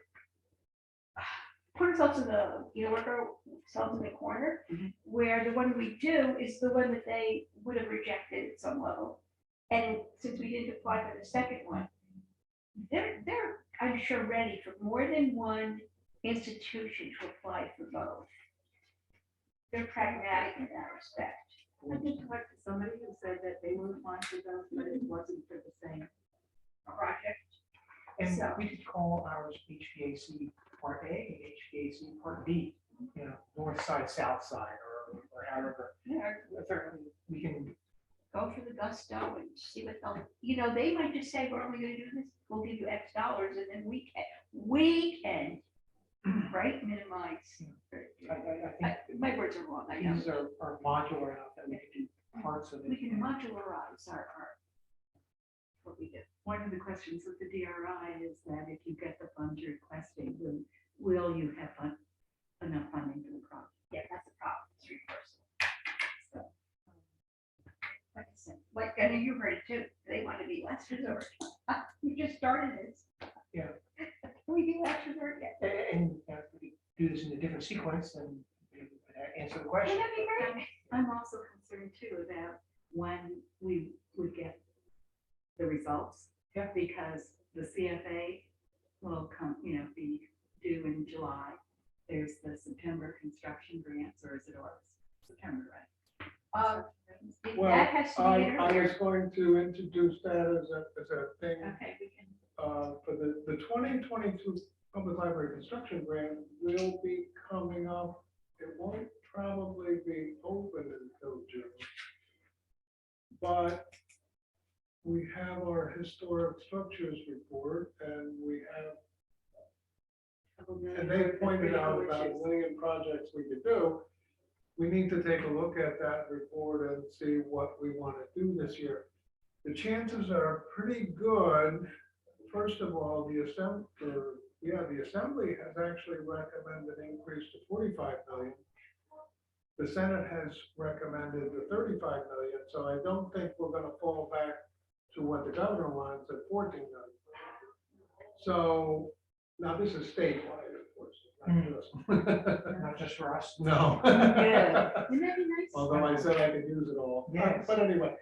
S6: put ourselves in the, work ourselves in the corner, where the one we do is the one that they would have rejected at some level. And since we didn't apply for the second one, they're, I'm sure, ready for more than one institution to apply for both. They're pragmatic in that respect.
S7: I just talked to somebody who said that they would apply for those, but it wasn't for the same.
S6: Project.
S3: And
S6: So-
S3: we could call ours HVAC Part A, and HVAC Part B, north side, south side, or however.
S6: Yeah,
S3: Certainly, we can,
S6: go for the gusto and see what they'll, they might just say, we're only gonna do this, we'll give you X dollars, and then we can, right, minimize.
S3: I think
S6: My words are wrong, I know.
S3: these are modular enough that we can do parts of it.
S6: We can modularize our, what we do.
S7: One of the questions with the DRI is that if you get the funds you're requesting, will you have enough funding for the project?
S6: Yeah, that's the problem, it's reimbursable. So, like I said, I know you heard it too, they want to be last resort. We just started this.
S3: Yeah.
S6: Can we be last resort yet?
S3: And if we do this in a different sequence, then we can answer the question.
S6: Wouldn't that be great?
S7: I'm also concerned too about when we would get the results.
S3: Yeah.
S7: Because the CFA will come, be due in July. There's the September construction grants, or is it August? September, right?
S2: Well,
S6: That has to be
S2: I
S6: in
S2: was going to introduce that as a thing,
S7: Okay, we can.
S2: for the 2022 Public Library Construction Grant will be coming up. It won't probably be open until June. But we have our historic structures report, and we have, and they pointed out about a million projects we could do. We need to take a look at that report and see what we want to do this year. The chances are pretty good. First of all, the Assembly has actually recommended an increase to 45 million. The Senate has recommended the 35 million, so I don't think we're going to fall back to what the governor wants at 14 million. So now this is statewide, of course, not just.
S3: Not just for us.
S2: No.
S6: Wouldn't that be nice?
S2: Although I said I could use it all.
S3: Yes.
S2: But anyway,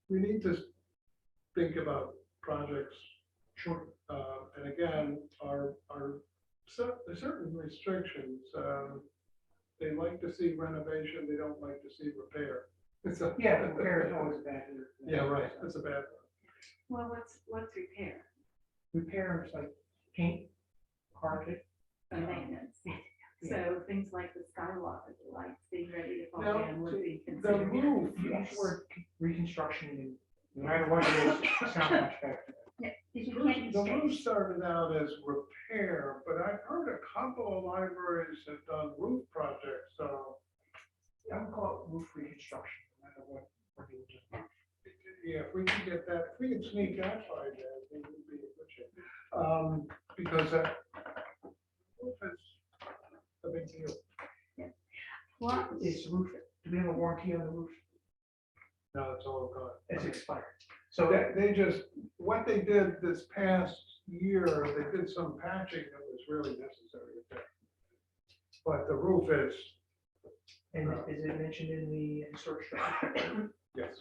S2: we need to think about projects.
S3: Sure.
S2: And again, there's certain restrictions. They like to see renovation, they don't like to see repair. So-
S3: Yeah, repair is always bad.
S2: Yeah, right, that's a bad one.
S7: Well, what's repair
S3: Repairs like paint, carpet.
S7: and maintenance?
S3: Yeah.
S7: So things like the skywalk, the lights being ready to fall
S2: No,
S7: in would be
S2: The
S7: considered.
S2: roof,
S3: You use
S2: yes.
S3: the word reconstruction, and no matter what it is, it sounds much better.
S6: Yeah, 'cause you can't
S2: The
S6: use
S2: roof started out as repair, but I've heard a couple of libraries have done roof projects, so
S3: roof reconstruction, no matter what we're doing.
S2: Yeah, if we can get that, if we can sneak that by there, I think we'd be in good shape. Because roof is a big deal.
S6: Well,
S3: Is the roof, do we have a warranty on the roof?
S2: No, it's all gone.
S3: It's expired. So
S2: They just, what they did this past year, they did some patching that was really necessary. But the roof is,
S3: and is it mentioned in the historic structure?
S2: yes.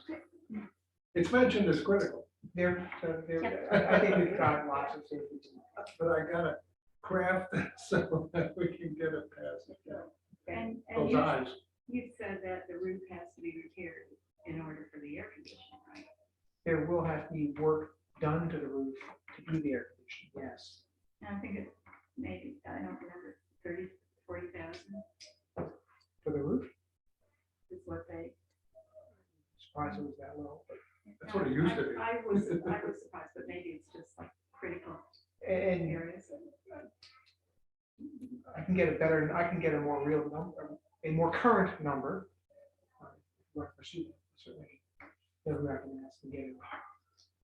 S2: It's mentioned as critical,
S3: I think we've got lots of safety.
S2: but I gotta craft it so that we can get it past
S7: And
S2: those eyes.
S7: you said that the roof has to be repaired in order for the air conditioning, right?
S3: There will have to be work done to the roof to do the air conditioning, yes.
S7: And I think it's maybe, I don't remember, 40,000
S3: For the roof,
S7: is what they.
S3: surprised it was that low.
S2: That's what it used to be.
S7: I was surprised, but maybe it's just like critical
S3: And
S7: areas.
S3: I can get I can get a more real number, a more current number. Work for student, certainly. Never recognize and get it.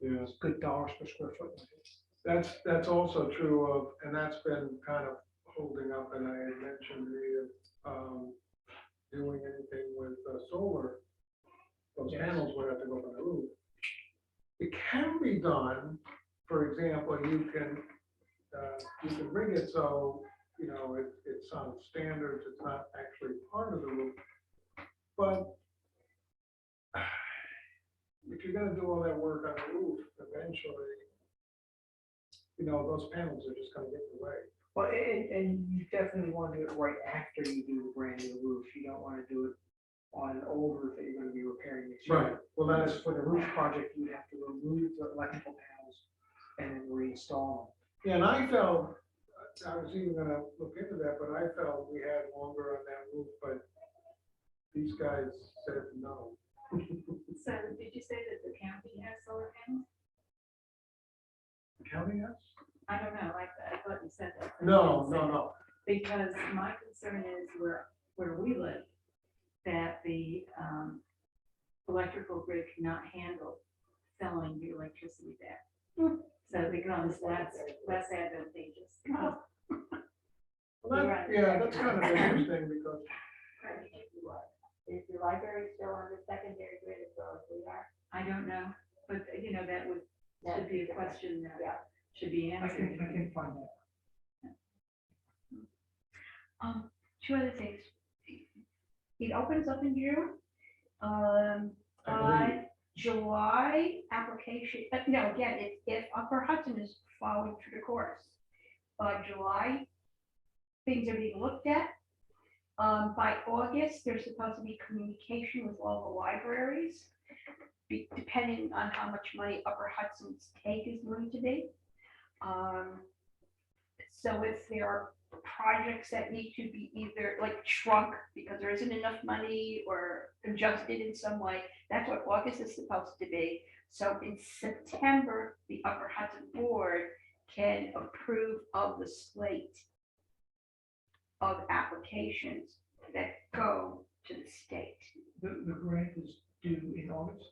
S2: Yes.
S3: Good dollars per square foot.
S2: That's also true of, and that's been kind of holding up, and I had mentioned doing anything with solar. Those
S3: Yes.
S2: panels would have to go on the roof. It can be done, for example, you can rig it so, you know, it's on standards, it's not actually part of the roof. But if you're gonna do all that work on the roof, eventually, you know, those panels are just gonna get in the way.
S3: Well, and you definitely want to do it right after you do the brand new roof. You don't want to do it on an old roof that you're going to be repairing next year.
S2: Well,
S3: That's for the roof project, you would have to remove the electrical panels and then reinstall
S2: Yeah, and I felt, I was even gonna look into that, but I felt we had longer on that roof, but these guys said no.
S7: So did you say that the county has solar panels?
S2: Counting us?
S7: I don't know, I thought you said that.
S2: No.
S7: Because my concern is where we live, that the electrical grid cannot handle selling the electricity back. So it becomes less advantageous.
S2: Well, yeah, that's kind of interesting because,
S4: Is the library still on the secondary grid as well as we are?
S7: I don't know, but you know, that should be a question that
S4: Yeah.
S7: should be
S3: it. I
S7: answered.
S3: can find that.
S6: Two other things. It opens up in June.
S2: I believe.
S6: July application, no, again, if Upper Hudson is following through the course. July, things are being looked at. By August, there's supposed to be communication with all the libraries, depending on how much money Upper Hudson's take is going to be. So if there are projects that need to be either like shrunk because there isn't enough money or adjusted in some way, that's what August is supposed to be. So in September, the Upper Hudson Board can approve of the slate of applications that go to the state.
S3: The grant is due in August.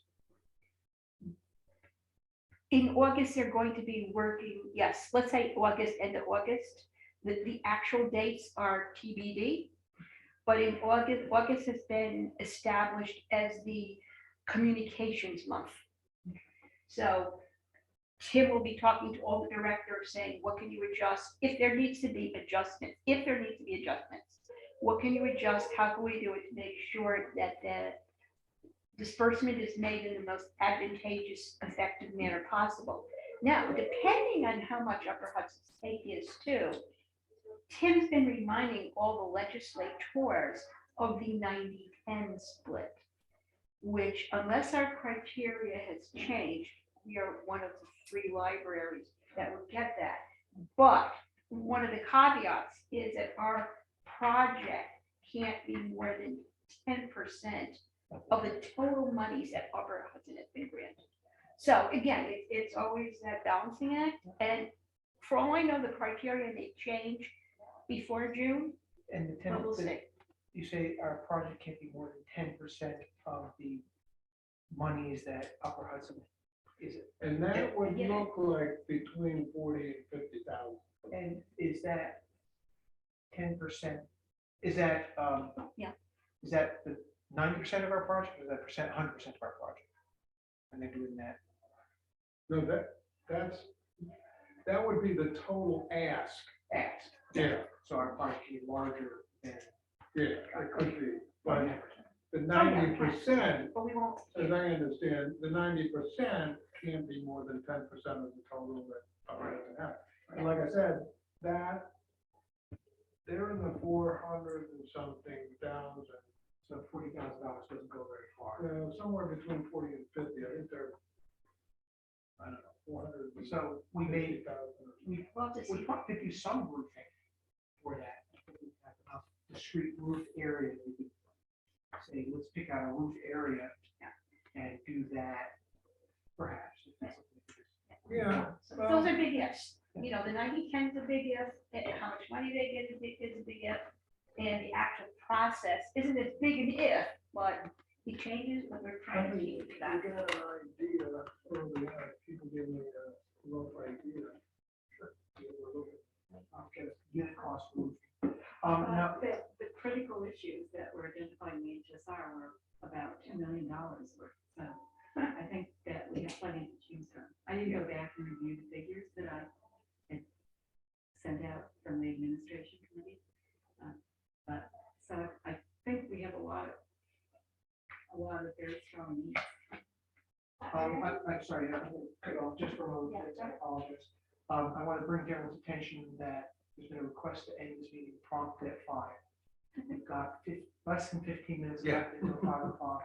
S6: In August, they're going to be working, yes, let's say August, end of August. The actual dates are TBD. But in August has been established as the communications month. So Tim will be talking to all the directors saying, what can you adjust? If there needs to be adjustments, what can you adjust? How can we do it to make sure that the disbursement is made in the most advantageous, effective manner possible? Now, depending on how much Upper Hudson's take is too, Tim's been reminding all the legislators of the 90-10 split, which unless our criteria has changed, we are one of the 3 libraries that would get that. But one of the caveats is that our project can't be more than 10% of the total monies that Upper Hudson has been granted. So again, it's always that balancing act. And for all I know, the criteria may change before June,
S3: And the
S6: but we'll see.
S3: you say our project can't be more than 10% of the monies that Upper Hudson, is it?
S2: And that would
S6: Yeah.
S2: look like between 40 and 50,000.
S3: And is that 10%, is that,
S6: Yeah.
S3: is that the 90% of our project, or is that 100% of our project? And they're doing that,
S2: No, that would be the total ask.
S3: asked.
S2: Yeah,
S3: So our project can be larger than
S2: yeah, it could be, but
S3: 10%.
S2: the 90%,
S6: But we won't.
S2: as I understand, the 90% can't be more than 10% of the total that Upper has. And like I said, that, they're in the 400 and something thousand,
S3: So $40,000 doesn't go very far.
S2: somewhere between 40 and 50, I think they're, I don't know, 400.
S3: So we made,
S2: 50,000.
S3: we
S6: Well, just,
S3: we probably could do some roofing for that. If we have enough discrete roof area, we could say, let's pick out a roof area and do that perhaps. If that's something we could-
S2: Yeah,
S6: so those are big ifs. You know, the 90/10 is a big if, and how much money they get is a big if. And the actual process isn't as big an if, but it changes when we're
S2: I
S6: trying to
S2: mean,
S6: keep
S2: I
S6: that.
S2: got an idea, early on, people give me a rough idea. We're looking.
S3: I'll get a unit cost roof. Now,
S7: The critical issues that were identified in the HSR were about $2 million worth. So I think that we have plenty to choose from. I didn't go back and review the figures that I had sent out from the administration committee. But, so I think we have a lot of very strong needs.
S3: I'm sorry, I'm going to cut off just for a moment, I apologize. I want to bring to everyone's attention that there's been a request to end this meeting prompt at 5. We've got less than 15 minutes left until 5 o'clock.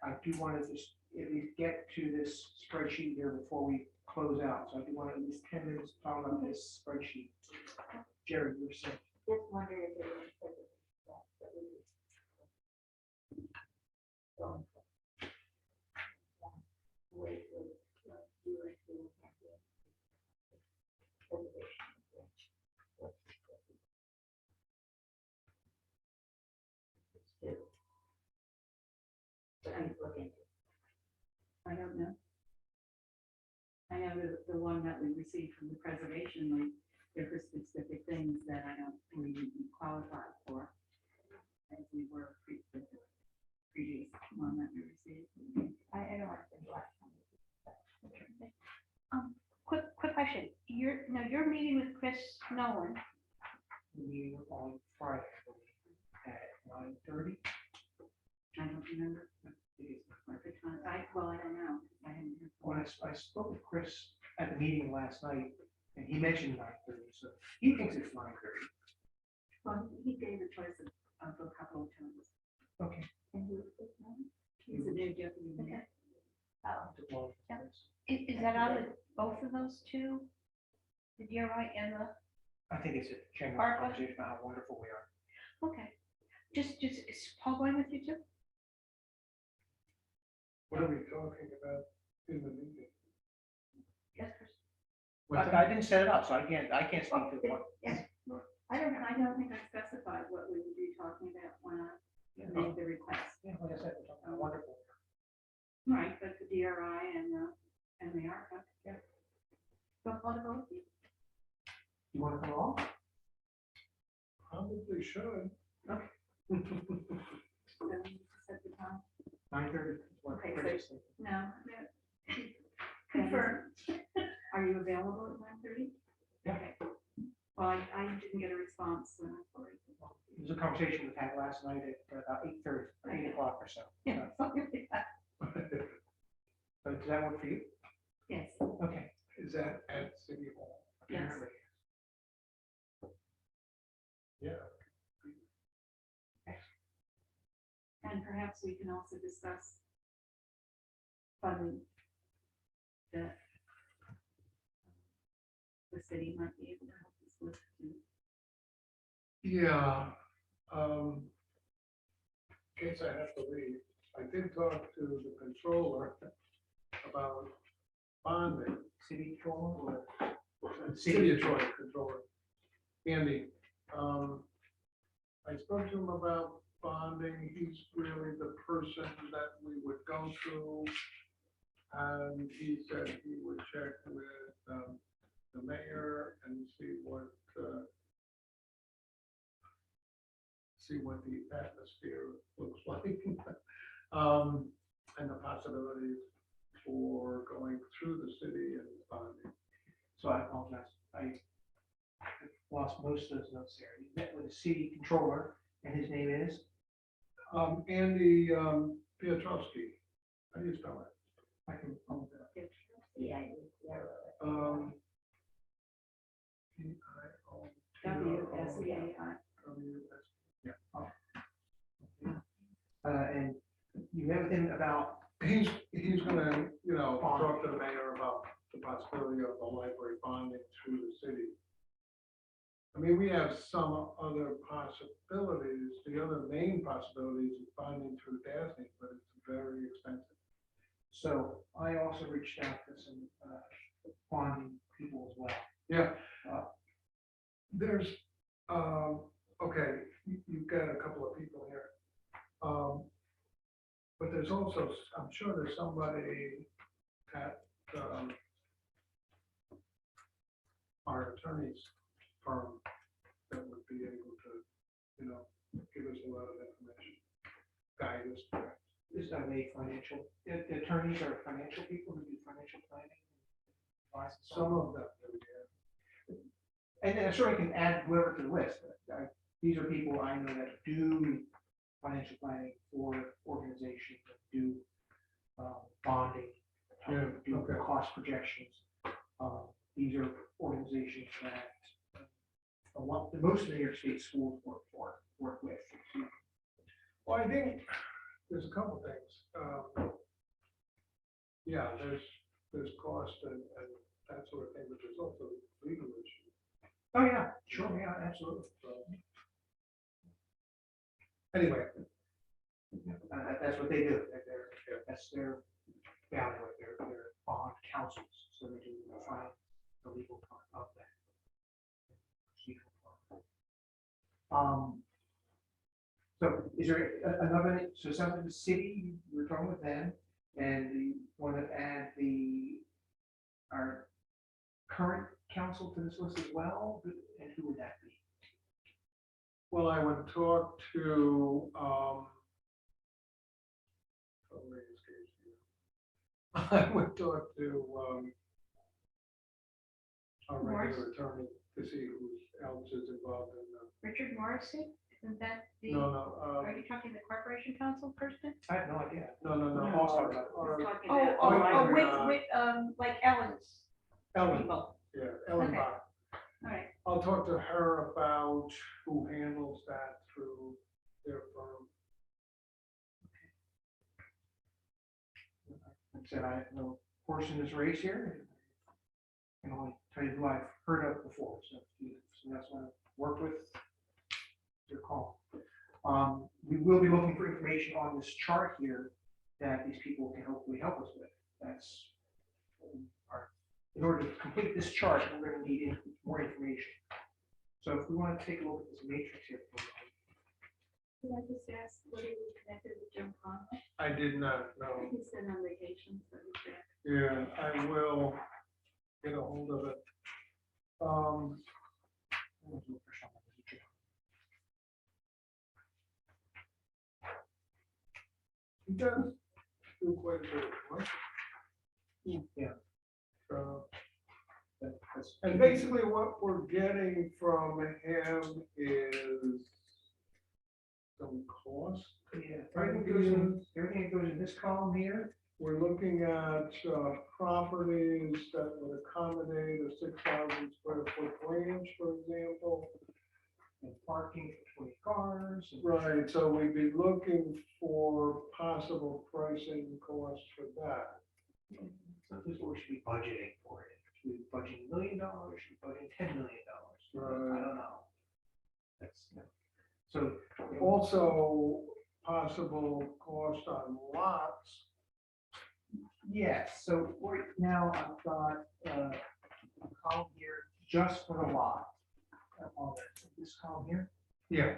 S3: I do want to just at least get to this spreadsheet here before we close out. So I do want at least 10 minutes to talk about this spreadsheet. Jerry, you're saying.
S4: Just wondered if there was that we don't wait with you or two. But I'm looking.
S7: I don't know. I know the one that we received from the preservation, like, there were specific things that I don't believe we qualified for. As we were the previous one that we received.
S4: I don't want to think last time.
S6: Quick question. You're meeting with Chris Nolan.
S3: Meeting on Friday at 9:30.
S7: I don't remember. What the time, I don't know. I haven't heard.
S3: When I spoke with Chris at the meeting last night, and he mentioned 9:30, so he thinks it's 9:30.
S7: Well, he gave a choice of a couple of times.
S3: Okay.
S4: And who is this now?
S7: He's a new deputy mayor.
S6: Oh, is that out of both of those two? The DRI and the,
S3: I think it's a general
S6: ARPA?
S3: conversation about how wonderful we are.
S6: okay. Just, is Paul going with you too?
S2: What are we talking about in the meeting?
S6: Yes, Chris.
S3: I didn't set it up, so I can't speak to the one.
S7: I don't think I specified what we would be talking about when I made the request.
S3: Yeah, like I said, we're talking about wonderful.
S7: Right, but the DRI and the ARPA.
S6: Don't want to go with you?
S3: You want to come along?
S2: Probably should.
S7: Set the time.
S3: 9:30.
S7: Okay, so- No. no.
S6: Confirm.
S7: Are you available at 9:30?
S3: Yeah.
S7: Okay. Well, I didn't get a response when I forwarded it.
S3: It was a conversation we had last night at about 8:30, or 8 o'clock or so.
S6: Yeah, something like that.
S3: So does that work for you?
S7: Yes,
S3: Okay.
S2: Is that at City Hall?
S7: yes.
S3: Apparently.
S2: Yeah.
S7: And perhaps we can also discuss funding that the city might be able to help us with. too.
S2: Yeah, in case I have to leave, I did talk to the controller about bonding.
S3: City control or?
S2: City of Troy controller, Andy. I spoke to him about bonding, he's really the person that we would go to. And he said he would check with the mayor and see what the atmosphere looks like. And the possibilities for going through the city and bonding.
S3: So I apologize. I lost most of those notes there. You met with the city controller, and his name is?
S2: Andy Piotrowski, how do you spell it?
S3: I can, I'll look it up.
S4: Yeah.
S7: WSEAI.
S3: And you met with him about,
S2: He's gonna, talk to the mayor about the possibility of the library bonding through the city. I mean, we have some other possibilities. The other main possibilities is bonding through DASNY, but it's very expensive.
S3: so I also reached out to some bonding people as well.
S2: Yeah. There's, okay, you've got a couple of people here. But there's also, I'm sure there's somebody at our attorney's firm that would be able to, give us a lot of information, guide us.
S3: This is a financial, the attorneys are financial people who do financial planning. advice and so on.
S2: Some of them, do,
S3: And then I certainly can add whoever to the list. These are people I know that do financial planning for organizations that do bonding, do
S2: okay.
S3: cost projections. These are organizations that most of the New York State schools work with.
S2: Well, I think there's a couple things. Yeah, there's cost and that sort of thing, but there's also legal issues.
S3: Oh, yeah, sure, yeah, absolutely.
S2: So, anyway,
S3: That's what they do. That's their value, their bond counsels, so they do find the legal part of that. So is there another, so something the city, we're talking with them, and you want to add our current council to this list as well, and who would that be?
S2: well, I would talk to, I would talk to, our regular attorney to see who else is involved in
S6: Richard Morrissey, isn't that the,
S2: no,
S6: are you talking the corporation council person?
S3: I have no idea.
S2: no. our-
S7: Talking
S6: Oh,
S7: about
S6: oh,
S7: the
S6: oh,
S7: library.
S6: like Ellen's
S2: Ellen,
S6: people,
S2: yeah, Ellen
S6: Okay.
S2: Bach.
S6: all right.
S2: I'll talk to her about who handles that through their firm.
S3: Like I said, I have no horse in this race here. I can only tell you who I've heard of before, so that's what I work with. Your call. We will be looking for information on this chart here that these people can hopefully help us with. That's in order to complete this chart, we're going to need more information. So if we want to take a look at this matrix here.
S7: Did I just ask whether you connected with Jim Conley?
S2: I did not know.
S7: He's been on vacation, so he's back.
S2: Yeah, I will get a hold of it. He does do quite a bit of work.
S3: Yeah.
S2: And basically what we're getting from him is some cost.
S3: Yeah, everything that goes in this column here.
S2: We're looking at properties that would accommodate a 6,000 square foot range, for example.
S3: And parking for 20 cars. and-
S2: Right, so we'd be looking for possible pricing costs for that.
S3: So this is what we should be budgeting for it. Should we be budgeting $1 million? Should we be budgeting $10 million?
S2: Right.
S3: I don't know. That's, so.
S2: Also, possible cost on lots.
S3: Yes, so right now I've got a column here just for the lot. This column here.
S2: Yeah.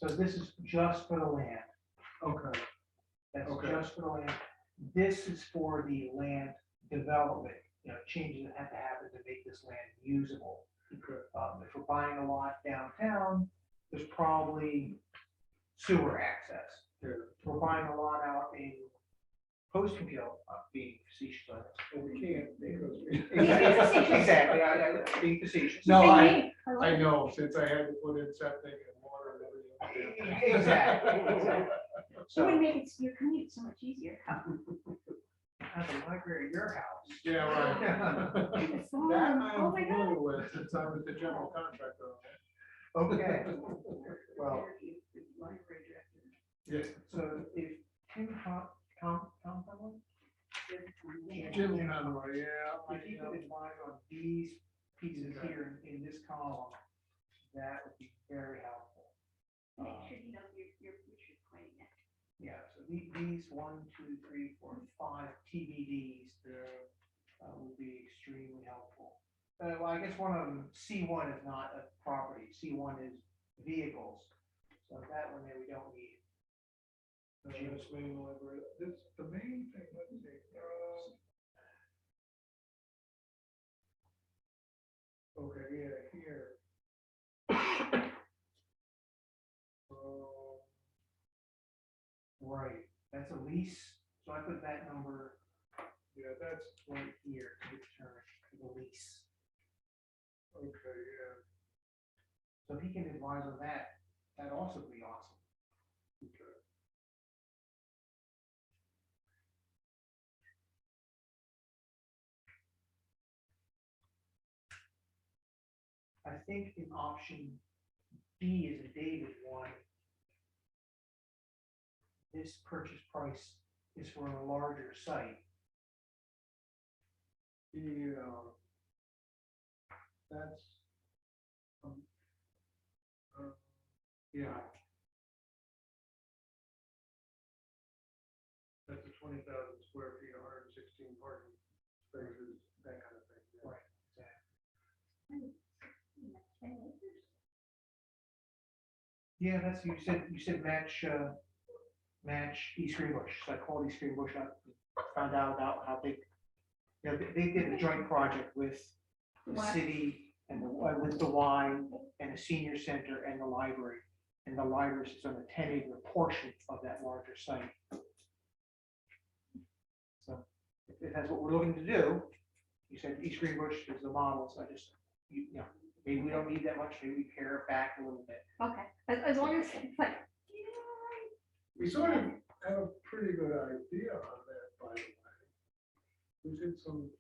S3: So this is just for the land.
S2: Okay,
S3: That's
S2: Okay.
S3: just for the land. This is for the land development, changes that have to happen to make this land usable.
S2: okay,
S3: If we're buying a lot downtown, there's probably sewer access.
S2: yeah.
S3: If we're buying a lot out in Postonville, being facetious on this.
S2: Well, we can't because
S3: Exactly, I being facetious.
S2: No,
S6: Hey,
S2: I-
S6: hey, love
S2: I
S6: it.
S2: know, since I had to put in septic and water and everything.
S3: Exactly.
S6: It would
S3: So,
S6: make it, your commute so much easier.
S3: have a library at your house.
S2: Yeah, right.
S6: It's long.
S2: That
S6: Oh
S2: I'm
S6: my God.
S2: familiar with, since I was the general contractor on that.
S3: Okay, well,
S7: Library director.
S2: Yes,
S3: so if Tim Conlon,
S2: Jim Conroy, yeah.
S3: if you could advise on these pieces here in this column, that would be very helpful.
S6: Make sure you know which you're pointing at.
S3: Yeah, so these 1, 2, 3, 4, 5 TBDs will be extremely helpful. Well, I guess one of them, C1 is not a property, C1 is vehicles. So that one there we don't need.
S2: This main library, this, the main thing, let's see. Okay, yeah, here.
S3: Right, that's a lease, so I put that number
S2: Yeah, that's,
S3: right here to determine the lease.
S2: okay, yeah,
S3: So if he can advise on that, that'd also be awesome.
S2: okay.
S3: I think in option B is a David one. This purchase price is for a larger site.
S2: Yeah. That's. Yeah. That's a 20,000 square feet, 116 parking spaces, that kind of thing. Yeah.
S3: Right, exactly.
S6: 10 acres?
S3: Yeah, that's, you said match East Greenbush, so I called East Greenbush up, found out about how big, they did a joint project with the
S6: What?
S3: city and with the Y and the senior center and the library. And the library is on a 10-acre portion of that larger site. So if that's what we're looking to do, you said East Greenbush is the model, so I just, maybe we don't need that much, maybe we pare it back a little bit.
S6: Okay, as long as it's like,
S2: We sort of have a pretty good idea on that, by the way. We did some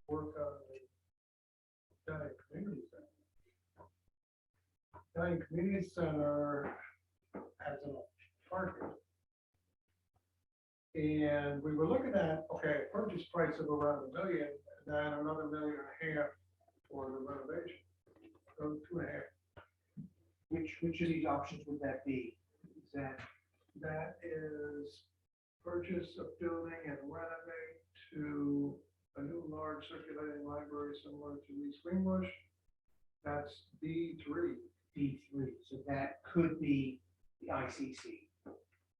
S2: work on the Italian Community Center. Italian Community Center has enough parking. And we were looking at, okay, a purchase price of around $1 million, and then another $1.5 million for the renovation. So 2.5.
S3: Which of these options would that be? Is that,
S2: That is purchase a building and renovate to a new large circulating library similar to East Greenbush. That's D3.
S3: D3, so that could be the ICC.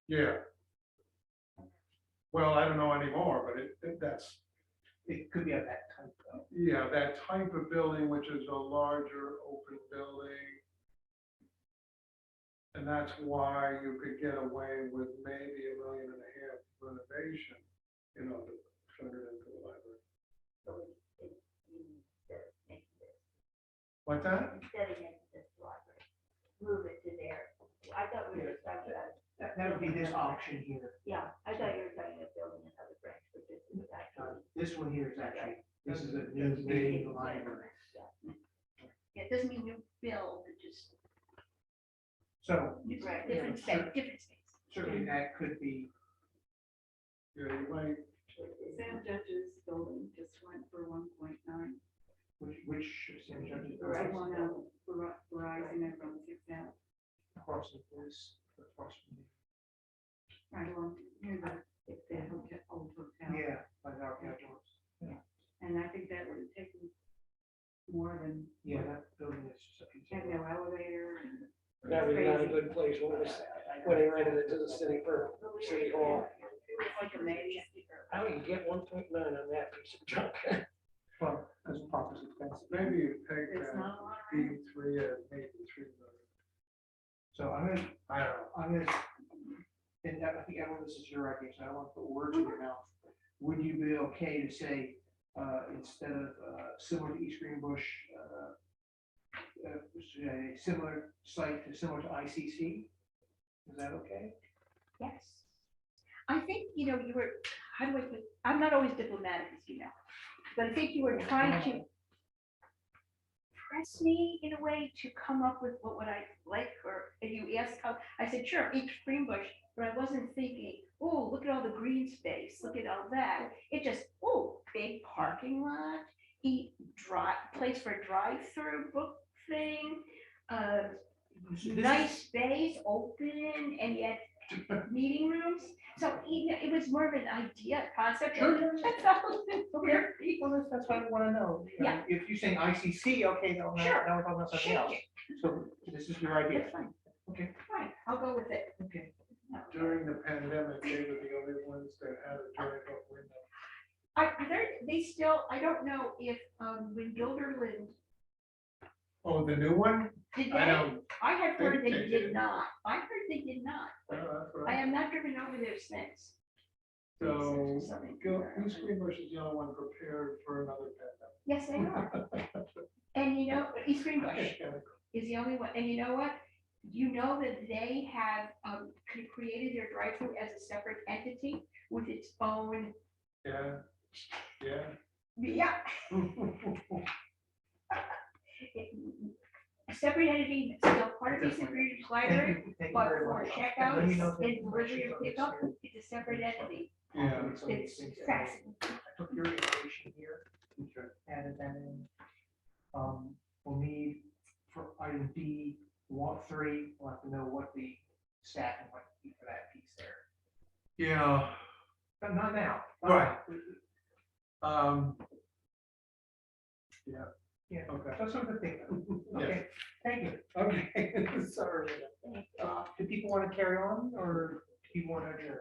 S2: Yeah. Well, I don't know anymore, but that's,
S3: It could be of that type though.
S2: yeah, that type of building, which is a larger open building. And that's why you could get away with maybe $1.5 million renovation, to turn it into a library. What's that?
S4: Instead of making this library, move it to there. I thought we were talking about.
S3: That would be this option here.
S4: Yeah, I thought you were talking about building another branch, but this is actually.
S3: This one here is actually, this is a new main library.
S6: it doesn't mean you build, it just,
S3: So
S6: it's
S4: Right.
S6: different space, different space.
S3: certainly that could be,
S2: Yeah, you might,
S7: Sam Judge's building just went for 1.9.
S3: which Sam Judge's
S7: The one out, Verizon at from 6 out,
S3: across the police, across from
S7: right along near the hotel, old
S3: the,
S7: hotel.
S3: yeah, by the outdoors.
S7: And I think that would have taken more than,
S3: Yeah, that building is just a piece
S7: had
S3: of.
S7: no elevator and.
S5: That was not a good place page when he rented it to the city for City Hall.
S7: It's like a magic.
S5: I would get 1.9 on that piece of junk.
S3: Well, because park is expensive.
S2: Maybe you take
S7: It's
S2: that
S7: not a lot.
S2: D3 and maybe 3 million.
S3: So I'm gonna,
S2: I don't know.
S3: I'm gonna, and I think everyone, this is your idea, so I don't want to put words in your mouth. Would you be okay to say, instead of, similar to East Greenbush, a similar site to similar to ICC? Is that okay?
S6: Yes. I think, you know, you were, how do I put, I'm not always diplomatic, as you know, but I think you were trying to press me in a way to come up with what would I like, or if you asked how, I said, sure, East Greenbush, but I wasn't thinking, oh, look at all the green space, look at all that. It just, oh, big parking lot, place for drive-through book thing, nice space, open, and yet meeting rooms. So you know, it was more of an idea, concept.
S3: Sure.
S6: That's all. Where people-
S3: Well, that's what I want to know. You know,
S6: Yeah.
S3: If you're saying ICC, okay, no,
S6: Sure.
S3: now we're talking about something else. So this is your idea.
S6: That's fine.
S3: Okay.
S6: Fine, I'll go with it.
S3: Okay.
S2: During the pandemic, they were the only ones that had a drive-up window.
S6: They still, I don't know if, when Gilderland,
S2: Oh, the new one?
S6: did
S2: I
S6: they?
S2: don't,
S6: I had heard
S2: They
S6: they
S2: did.
S6: did not. I heard they did not.
S2: that's
S6: I
S2: right.
S6: am not driven over there since.
S2: So,
S6: Something.
S2: East Greenbush is the only one prepared for another
S6: Yes, they are.
S2: pandemic.
S6: And you know, East Greenbush is the only one. And you know what? You know that they have created their drive-through as a separate entity with its own,
S2: Yeah, yeah.
S6: yeah, a separate entity, still part of East Greenbush Library,
S3: Thank you
S6: but
S3: very
S6: for
S3: much.
S6: checkouts
S3: Let me know if
S6: and
S3: any
S6: delivery
S3: questions
S6: or
S3: on this
S6: pickup,
S3: here.
S6: it's a separate entity.
S2: Yeah.
S6: It's fascinating.
S3: I took your information here,
S2: Okay.
S3: added that in. We'll need for item D, 3, we'll have to know what the staffing might be for that piece there.
S2: Yeah,
S3: But not now.
S2: Right. yeah.
S3: Yeah.
S2: Okay,
S3: That's something to think of. Okay, thank you.
S2: okay, sorry.
S3: Do people want to carry on or do you want to adjourn?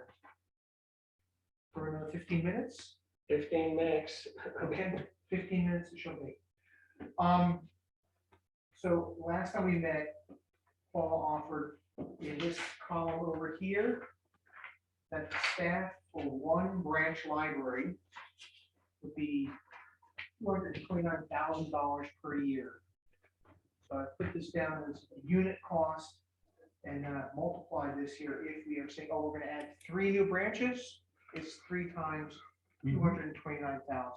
S3: For another 15 minutes?
S5: 15 max.
S3: Okay, 15 minutes it shall be. So last time we met, Paul offered in this column over here that the staff for one branch library would be $229,000 per year. So I put this down as a unit cost and multiply this here. If we are saying, oh, we're going to add 3 new branches, it's 3 times 229,000.